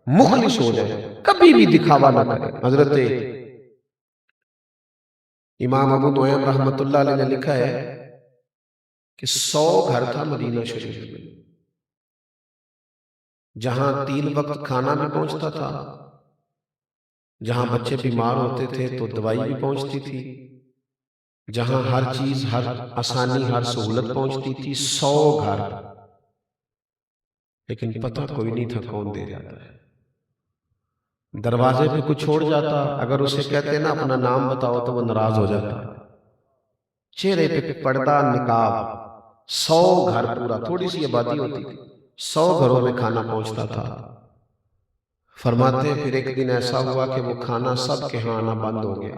مخلص ہو جائے، کبھی بھی دکھاوا نہ کرے. حضرت امام ابو نعیم رحمۃ اللہ علیہ نے لکھا ہے کہ 100 گھر تھا مدینہ شریف میں، جہاں 3 وقت کھانا بھی پہنچتا تھا، جہاں بچے بیمار ہوتے تھے تو دوائی بھی پہنچتی تھی، جہاں ہر چیز، ہر آسانی، ہر سہولت پہنچتی تھی، 100 گھر، لیکن پتہ کوئی نہیں تھا کون دے جاتا ہے۔ دروازے پہ کچھ چھوڑ جاتا، اگر اسے کہتے نا اپنا نام بتاؤ تو وہ ناراض ہو جاتا، چہرے پہ پردہ، نقاب، 100 گھر، پورا تھوڑی سی آبادی ہوتی تھی، 100 گھروں میں کھانا پہنچتا تھا۔ فرماتے پھر ایک دن ایسا ہوا کہ وہ کھانا سب کے ہاں آنا بند ہو گیا،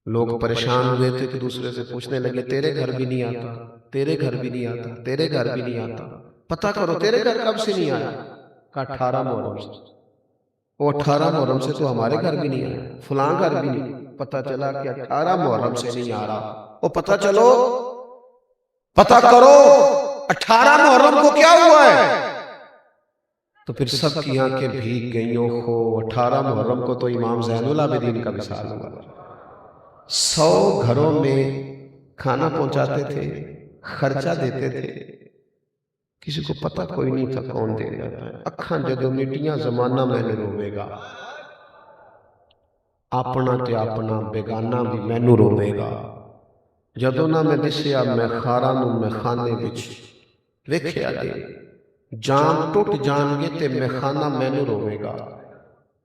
لوگ پریشان ہوئے تھے، ایک دوسرے سے پوچھنے لگے تیرے گھر بھی نہیں آتا، تیرے گھر بھی نہیں آتا، تیرے گھر بھی نہیں آتا، پتہ کرو تیرے گھر کب سے نہیں آیا؟ کہا 18 محرم سے۔ وہ 18 محرم سے تو ہمارے گھر بھی نہیں آیا، فلاں گھر بھی نہیں۔ پتہ چلا کہ 18 محرم سے نہیں آ رہا، وہ پتہ چلو، پتہ کرو 18 محرم کو کیا ہوا ہے؟ تو پھر سب کی آنکھیں بھیگ گئیں، اوہو 18 محرم کو تو امام زین العابدین کا وصال ہوا۔ 100 گھروں میں کھانا پہنچاتے تھے، خرچہ دیتے تھے، کسی کو پتہ کوئی نہیں تھا کون دے جاتا ہے۔ اکھاں جدو میٹیاں زمانہ مینوں روے گا، اپنا تے اپنا بیگانہ بھی مینوں روے گا، جدو نہ میں دسیا میں خاراں نوں میں خانے وچ ویکھیا دے، جام ٹوٹ جان گے تے میں خانہ مینوں روے گا،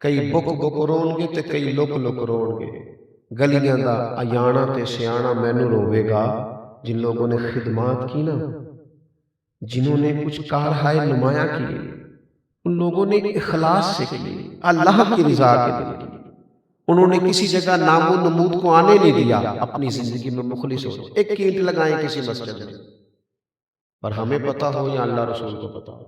کئی بک بک رون گے تے کئی لک لک رون گے، گلیاں دا ایانا تے سیانا مینوں روے گا، جن لوگوں نے خدمات کی نا، جنہوں نے کچھ کارہائے نمایاں کی، ان لوگوں نے اخلاص سے کی، اللہ کی رضا کے لیے کی، انہوں نے کسی جگہ نام و نمود کو آنے نہیں دیا، اپنی زندگی میں مخلص ہو، ایک اینٹ لگائیں کسی مسجد میں، پر ہمیں پتہ ہو یا اللہ رسول کو پتہ ہو،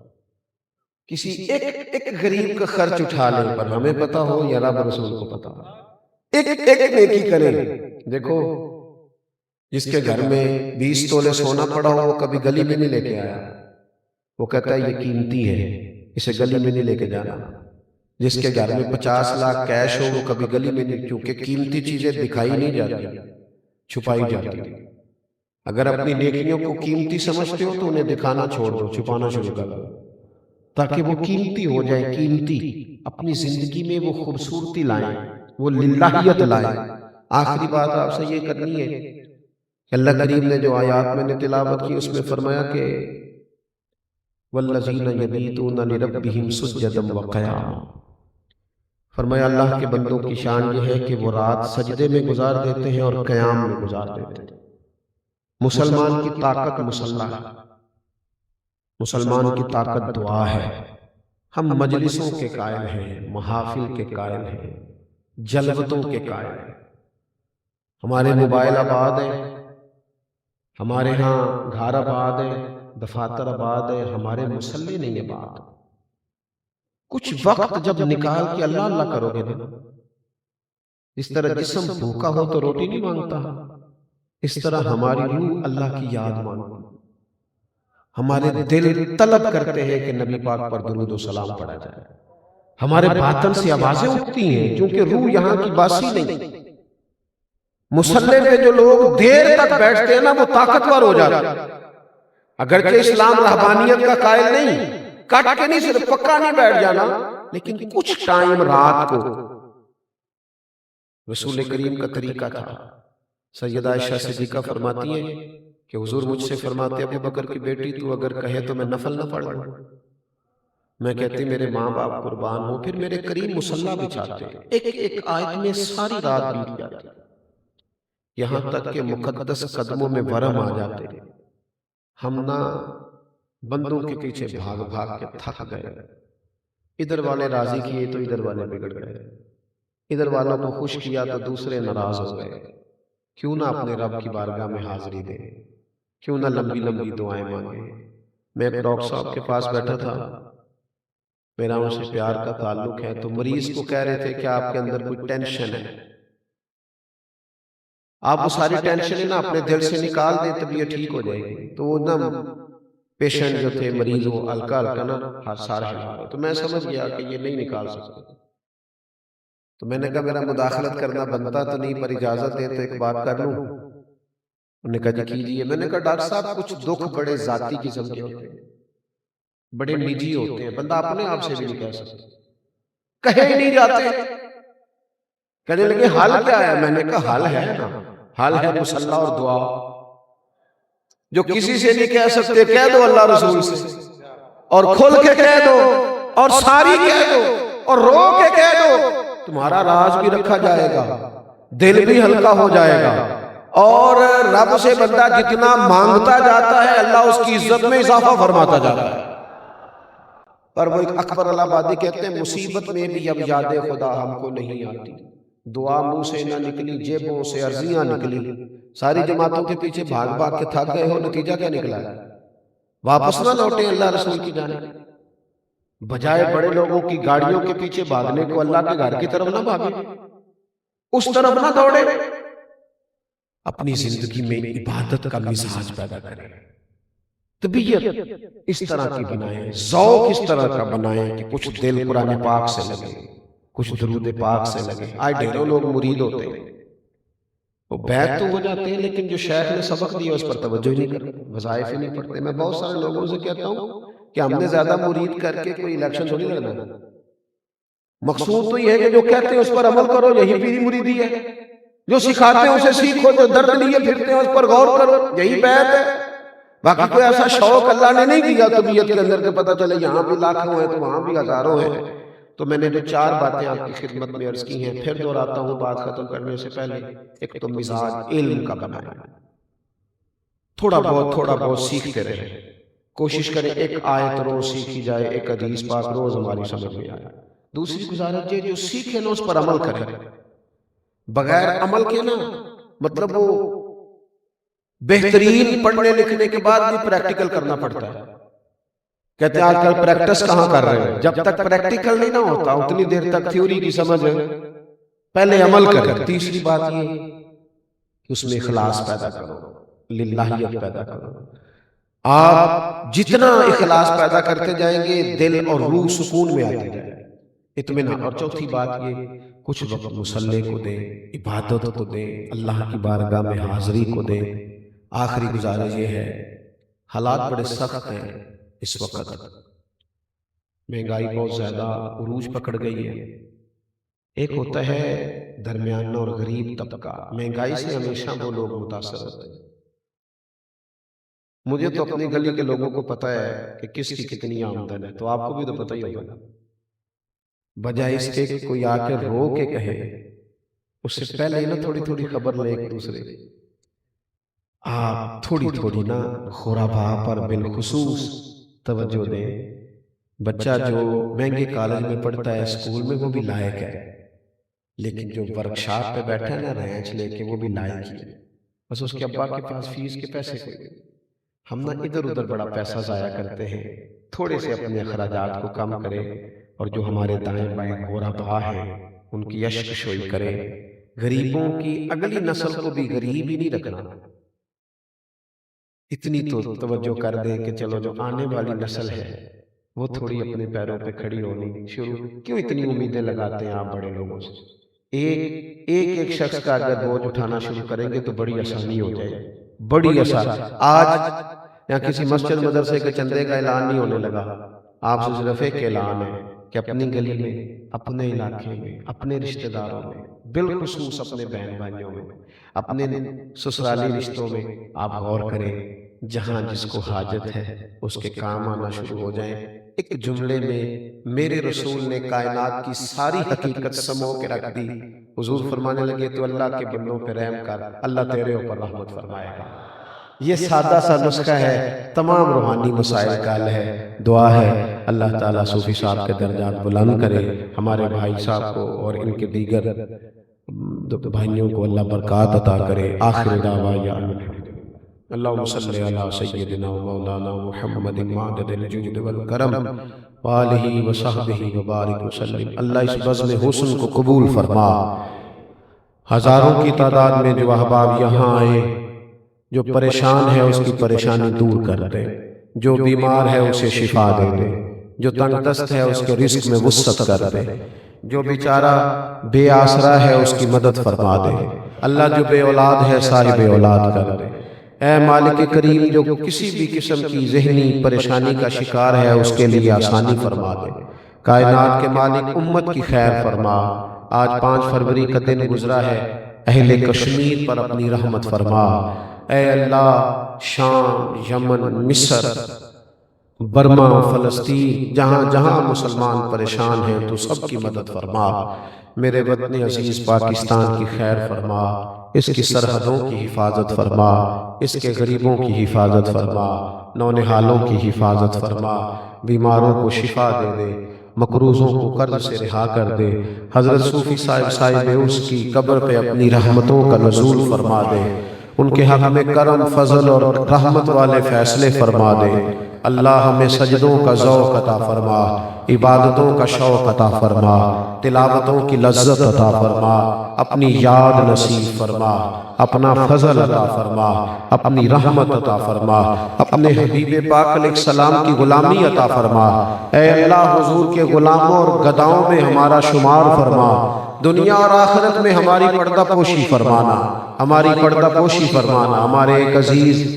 کسی ایک غریب کا خرچ اٹھا لیں، پر ہمیں پتہ ہو یا رب رسول کو پتہ ہو، ایک نیکی کریں۔ دیکھو جس کے گھر میں 20 تولے سونا پڑا ہو وہ کبھی گلی میں نہیں لے کے آیا، وہ کہتا ہے یہ قیمتی ہے، اسے گلی میں نہیں لے کے جانا۔ جس کے گھر میں 50 لاکھ کیش ہو وہ کبھی گلی میں نہیں، کیونکہ قیمتی چیزیں دکھائی نہیں جاتی، چھپائی جاتی۔ اگر اپنی نیکیوں کو قیمتی سمجھتے ہو تو انہیں دکھانا چھوڑ دو، چھپانا شروع کر دو، تاکہ وہ قیمتی ہو جائیں، قیمتی اپنی زندگی میں وہ خوبصورتی لائیں، وہ للہیت لائیں۔ آخری بات آپ سے یہ کرنی ہے، اللہ کریم نے جو آیات میں نے تلاوت کی اس میں فرمایا کہ والذین یبیتون لربہم سجدا وقیاما، فرمایا اللہ کے بندوں کی شان یہ ہے کہ وہ رات سجدے میں گزار دیتے ہیں اور قیام میں گزار دیتے ہیں۔ مسلمان کی طاقت مسلح ہے، مسلمان کی طاقت دعا ہے۔ ہم مجلسوں کے قائل ہیں، محافل کے قائل ہیں، جلوتوں کے قائل ہیں، ہمارے موبائل آباد ہیں، ہمارے ہاں گھر آباد ہیں، دفاتر آباد ہیں، ہمارے مسلح نہیں آباد۔ کچھ وقت جب نکال کے اللہ اللہ کرو گے نا، اس طرح جسم بھوکا ہو تو روٹی نہیں مانگتا، اس طرح ہماری روح اللہ کی یاد مانگتی، ہمارے دل طلب کرتے ہیں کہ نبی پاک پر درود و سلام پڑھا جائے، ہمارے باطن سے آوازیں اٹھتی ہیں، چونکہ روح یہاں کی باسی نہیں۔ مصلی پہ جو لوگ دیر تک بیٹھتے ہیں نا وہ طاقتور ہو جاتے ہیں، اگرچہ اسلام رہبانیت کا قائل نہیں، کٹ کے نہیں، صرف پکا نہیں بیٹھ جانا، لیکن کچھ ٹائم رات کو۔ رسول کریم کا طریقہ تھا، سیدہ عائشہ صدیقہ فرماتی ہیں کہ حضور مجھ سے فرماتے ابو بکر کی بیٹی تو اگر کہے تو میں نفل نہ پڑھ لوں، میں کہتی میرے ماں باپ قربان ہوں، پھر میرے کریم مصلی بچھاتے، ایک آیت میں ساری رات بیت جاتی، یہاں تک کہ مقدس قدموں میں ورم آ جاتے۔ ہم نہ بندوں کے پیچھے بھاگ بھاگ کے تھک گئے، ادھر والے راضی کیے تو ادھر والے بگڑ گئے، ادھر والوں کو خوش کیا تو دوسرے ناراض ہو گئے۔ کیوں نہ اپنے رب کی بارگاہ میں حاضری دیں، کیوں نہ لمبی لمبی دعائیں مانگیں۔ میں ایک ڈاکٹر صاحب کے پاس بیٹھا تھا، میرا ان سے پیار کا تعلق ہے، تو مریض کو کہہ رہے تھے کہ آپ کے اندر کوئی ٹینشن ہے، آپ وہ ساری ٹینشنیں نا اپنے دل سے نکال دیں طبیعت ٹھیک ہو جائے گی۔ تو وہ نا پیشنٹ جو تھے، مریض، وہ ہلکا ہلکا نا ہاتھ سارا ہلا رہے، تو میں سمجھ گیا کہ یہ نہیں نکال سکتے، تو میں نے کہا میرا مداخلت کرنا بنتا تو نہیں، پر اجازت دے تو ایک بات کر لوں۔ انہوں نے کہا جی کیجئے۔ میں نے کہا ڈاکٹر صاحب کچھ دکھ بڑے ذاتی قسم کے ہوتے ہیں، بڑے نجی ہوتے ہیں، بندہ اپنے آپ سے بھی نہیں کہہ سکتا، کہے ہی نہیں جاتے، کہنے لگے حل کیا ہے؟ میں نے کہا حل ہے نا، حل ہے مصلی اور دعا، جو کسی سے نہیں کہہ سکتے کہہ دو اللہ رسول سے، اور کھل کے کہہ دو، اور ساری کہہ دو، اور رو کے کہہ دو، تمہارا راز بھی رکھا جائے گا، دل بھی ہلکا ہو جائے گا، اور رب سے بندہ جتنا مانگتا جاتا ہے اللہ اس کی عزت میں اضافہ فرماتا جاتا ہے۔ پر وہ ایک اکبر الہبادی کہتے ہیں مصیبت میں بھی اب یاد خدا ہم کو نہیں آتی، دعا منہ سے نہ نکلی جیبوں سے عرضیاں نکلی، ساری جماعتوں کے پیچھے بھاگ بھاگ کے تھک گئے ہو، نتیجہ کیا نکلا ہے؟ واپس نہ لوٹے اللہ رسول کی جانب، بجائے بڑے لوگوں کی گاڑیوں کے پیچھے بھاگنے کو اللہ کے گھر کی طرف نہ بھاگے، اس طرف نہ دوڑے، اپنی زندگی میں عبادت کا مزاج پیدا کریں، طبیعت اس طرح کی بنائیں، ذوق اس طرح کا بنائیں کہ کچھ دل قرآن پاک سے لگے، کچھ درود پاک سے لگے۔ آج ڈھیروں لوگ مرید ہوتے ہیں، وہ بیعت تو ہو جاتے ہیں لیکن جو شیخ نے سبق دیا اس پر توجہ ہی نہیں کرتے، وظائف ہی نہیں پڑھتے۔ میں بہت سارے لوگوں سے کہتا ہوں کہ ہم نے زیادہ مرید کر کے کوئی الیکشن تھوڑی لڑنا، مقصود تو یہ ہے کہ جو کہتے ہیں اس پر عمل کرو، یہی پیری مریدی ہے، جو سکھاتے ہیں اسے سیکھو، جو درد لیے پھرتے ہیں اس پر غور کرو، یہی بیعت ہے۔ باقی کوئی ایسا شوق اللہ نے نہیں دیا طبیعت کے اندر کے پتہ چلے یہاں بھی لاکھوں ہیں تو وہاں بھی ہزاروں ہیں۔ تو میں نے جو 4 باتیں آپ کی خدمت میں عرض کی ہیں، پھر دہراتا ہوں بات ختم کرنے سے پہلے۔ ایک تو مزاج علم کا بنائیں، تھوڑا بہت سیکھتے رہیں، کوشش کریں ایک آیت روز سیکھی جائے، ایک حدیث پاک روز ہماری سمجھ میں آئے۔ دوسری گزارش یہ جو سیکھیں نا اس پر عمل کریں، بغیر عمل کے نا مطلب وہ بہترین پڑھنے لکھنے کے بعد بھی پریکٹیکل کرنا پڑتا ہے۔ کہتے ہیں آج کل پریکٹس کہاں کر رہے ہیں؟ جب تک پریکٹیکل نہیں نہ ہوتا اتنی دیر تک تھیوری کی سمجھ ہے، پہلے عمل کریں۔ تیسری بات یہ کہ اس میں اخلاص پیدا کرو، للہیت پیدا کرو۔ آپ جتنا اخلاص پیدا کرتے جائیں گے دل اور روح سکون میں آتے جائیں گے، اطمینان۔ اور چوتھی بات یہ کچھ وقت مصلی کو دیں، عبادت کو دیں، اللہ کی بارگاہ میں حاضری کو دیں۔ آخری گزارش یہ ہے، حالات بڑے سخت ہیں اس وقت، مہنگائی بہت زیادہ عروج پکڑ گئی ہے۔ ایک ہوتا ہے درمیانہ اور غریب طبقہ، مہنگائی سے ہمیشہ وہ لوگ متاثر ہوتے ہیں۔ مجھے تو اپنی گلی کے لوگوں کو پتہ ہے کہ کس کی کتنی آمدن ہے، تو آپ کو بھی تو پتہ ہی ہوگا۔ بجائے اس کے کہ کوئی آ کے رو کے کہے، اس سے پہلے نا تھوڑی تھوڑی خبر لے ایک دوسرے کی، آپ تھوڑی نا غرباء پر بالخصوص توجہ دیں۔ بچہ جو مہنگے کالج میں پڑھتا ہے، اسکول میں، وہ بھی لائق ہے، لیکن جو ورکشاپ پہ بیٹھا ہے نا رینچ لے کے، وہ بھی لائق ہے، بس اس کے ابا کے پاس فیس کے پیسے کوئی۔ ہم نا ادھر ادھر بڑا پیسہ ضائع کرتے ہیں، تھوڑے سے اپنے اخراجات کو کم کریں، اور جو ہمارے دائیں بائیں غرباء ہیں ان کی اشک شوئی کریں۔ غریبوں کی اگلی نسل کو بھی غریب ہی نہیں رکھنا، اتنی تو توجہ کر دیں کہ چلو جو آنے والی نسل ہے وہ تھوڑی اپنے پیروں پہ کھڑی ہونی شروع۔ کیوں اتنی امیدیں لگاتے ہیں آپ بڑے لوگوں سے؟ ایک شخص کا اگر بوجھ اٹھانا شروع کریں گے تو بڑی آسانی ہو جائے گی، بڑی آسان۔ آج یہاں کسی مسجد مدرسے کے چندے کا اعلان نہیں ہونے لگا، آپ سے صرف ایک اعلان ہے کہ اپنی گلی میں، اپنے علاقے میں، اپنے رشتہ داروں میں، بالخصوص اپنے بہن بھائیوں میں، اپنے سسرالی رشتوں میں آپ غور کریں، جہاں جس کو حاجت ہے اس کے کام آنا شروع ہو جائیں۔ ایک جملے میں میرے رسول نے کائنات کی ساری حقیقت سمو کے رکھ دی۔ حضور فرمانے لگے تو اللہ کے بندوں پہ رحم کر، اللہ تیرے اوپر رحمت فرمائے گا۔ یہ سادہ سا نسخہ ہے، تمام روحانی مسائل کا حل ہے۔ دعا ہے اللہ تعالیٰ صوفی صاحب کے درجات بلند کرے، ہمارے بھائی صاحب کو اور ان کے دیگر بھائیوں کو اللہ برکات عطا کرے۔ آخر دعوانا اللہم صلی علی سیدنا و مولانا محمد معدد الجود والکرم وآلہ وصحبہ وبارک وسلم۔ اللہ اس بزم حسن کو قبول فرما۔ ہزاروں کی تعداد میں جو احباب یہاں آئے، جو پریشان ہے اس کی پریشانی دور کر دے، جو بیمار ہے اسے شفا دے دے، جو تنگ دست ہے اس کے رزق میں وسعت کر دے، جو بیچارہ بے آسرا ہے اس کی مدد فرما دے۔ اللہ جو بے اولاد ہے صاحب اولاد کر دے۔ اے مالک کریم جو کسی بھی قسم کی ذہنی پریشانی کا شکار ہے اس کے لیے آسانی فرما دے۔ کائنات کے مالک امت کی خیر فرما، آج 5 فروری کا دن گزرا ہے، اہل کشمیر پر اپنی رحمت فرما۔ اے اللہ، شام، یمن، مصر، برما، فلسطین، جہاں جہاں مسلمان پریشان ہیں تو سب کی مدد فرما۔ میرے وطن عزیز پاکستان کی خیر فرما، اس کی سرحدوں کی حفاظت فرما، اس کے غریبوں کی حفاظت فرما، نونہالوں کی حفاظت فرما، بیماروں کو شفا دے دے، مقروضوں کو قرض سے رہا کر دے۔ حضرت صوفی صاحب اس کی قبر پہ اپنی رحمتوں کا نزول فرما دے، ان کے حق میں کرم، فضل اور رحمت والے فیصلے فرما دے۔ اللہ ہمیں سجدوں کا ذوق عطا فرما، عبادتوں کا شوق عطا فرما، تلاوتوں کی لذت عطا فرما، اپنی یاد نصیب فرما، اپنا فضل عطا فرما، اپنی رحمت عطا فرما، اپنے حبیب پاک علیہ السلام کی غلامی عطا فرما۔ اے اللہ، حضور کے غلاموں اور گداؤں میں ہمارا شمار فرما، دنیا اور آخرت میں ہماری پردہ پوشی فرمانا، ہماری پردہ پوشی فرمانا۔ ہمارے ایک عزیز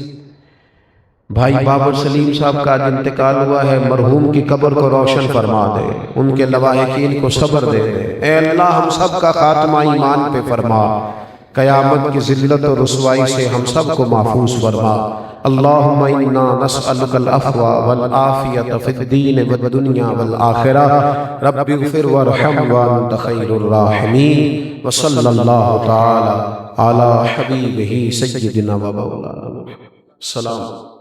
بھائی بابر سلیم صاحب کا آج انتقال ہوا ہے، مرحوم کی قبر کو روشن فرما دے، ان کے لواحقین کو صبر دے دے۔ اے اللہ، ہم سب کا خاتمہ ایمان پہ فرما، قیامت کی ذلت اور رسوائی سے ہم سب کو محفوظ فرما۔ اللہم انا نسألک العفو والعافیۃ فی الدین والدنیا والآخرہ، رب اغفر وارحم وانت خیر الراحمین، وصلی اللہ تعالی علی حبیبہ سیدنا و مولانا۔ سلام۔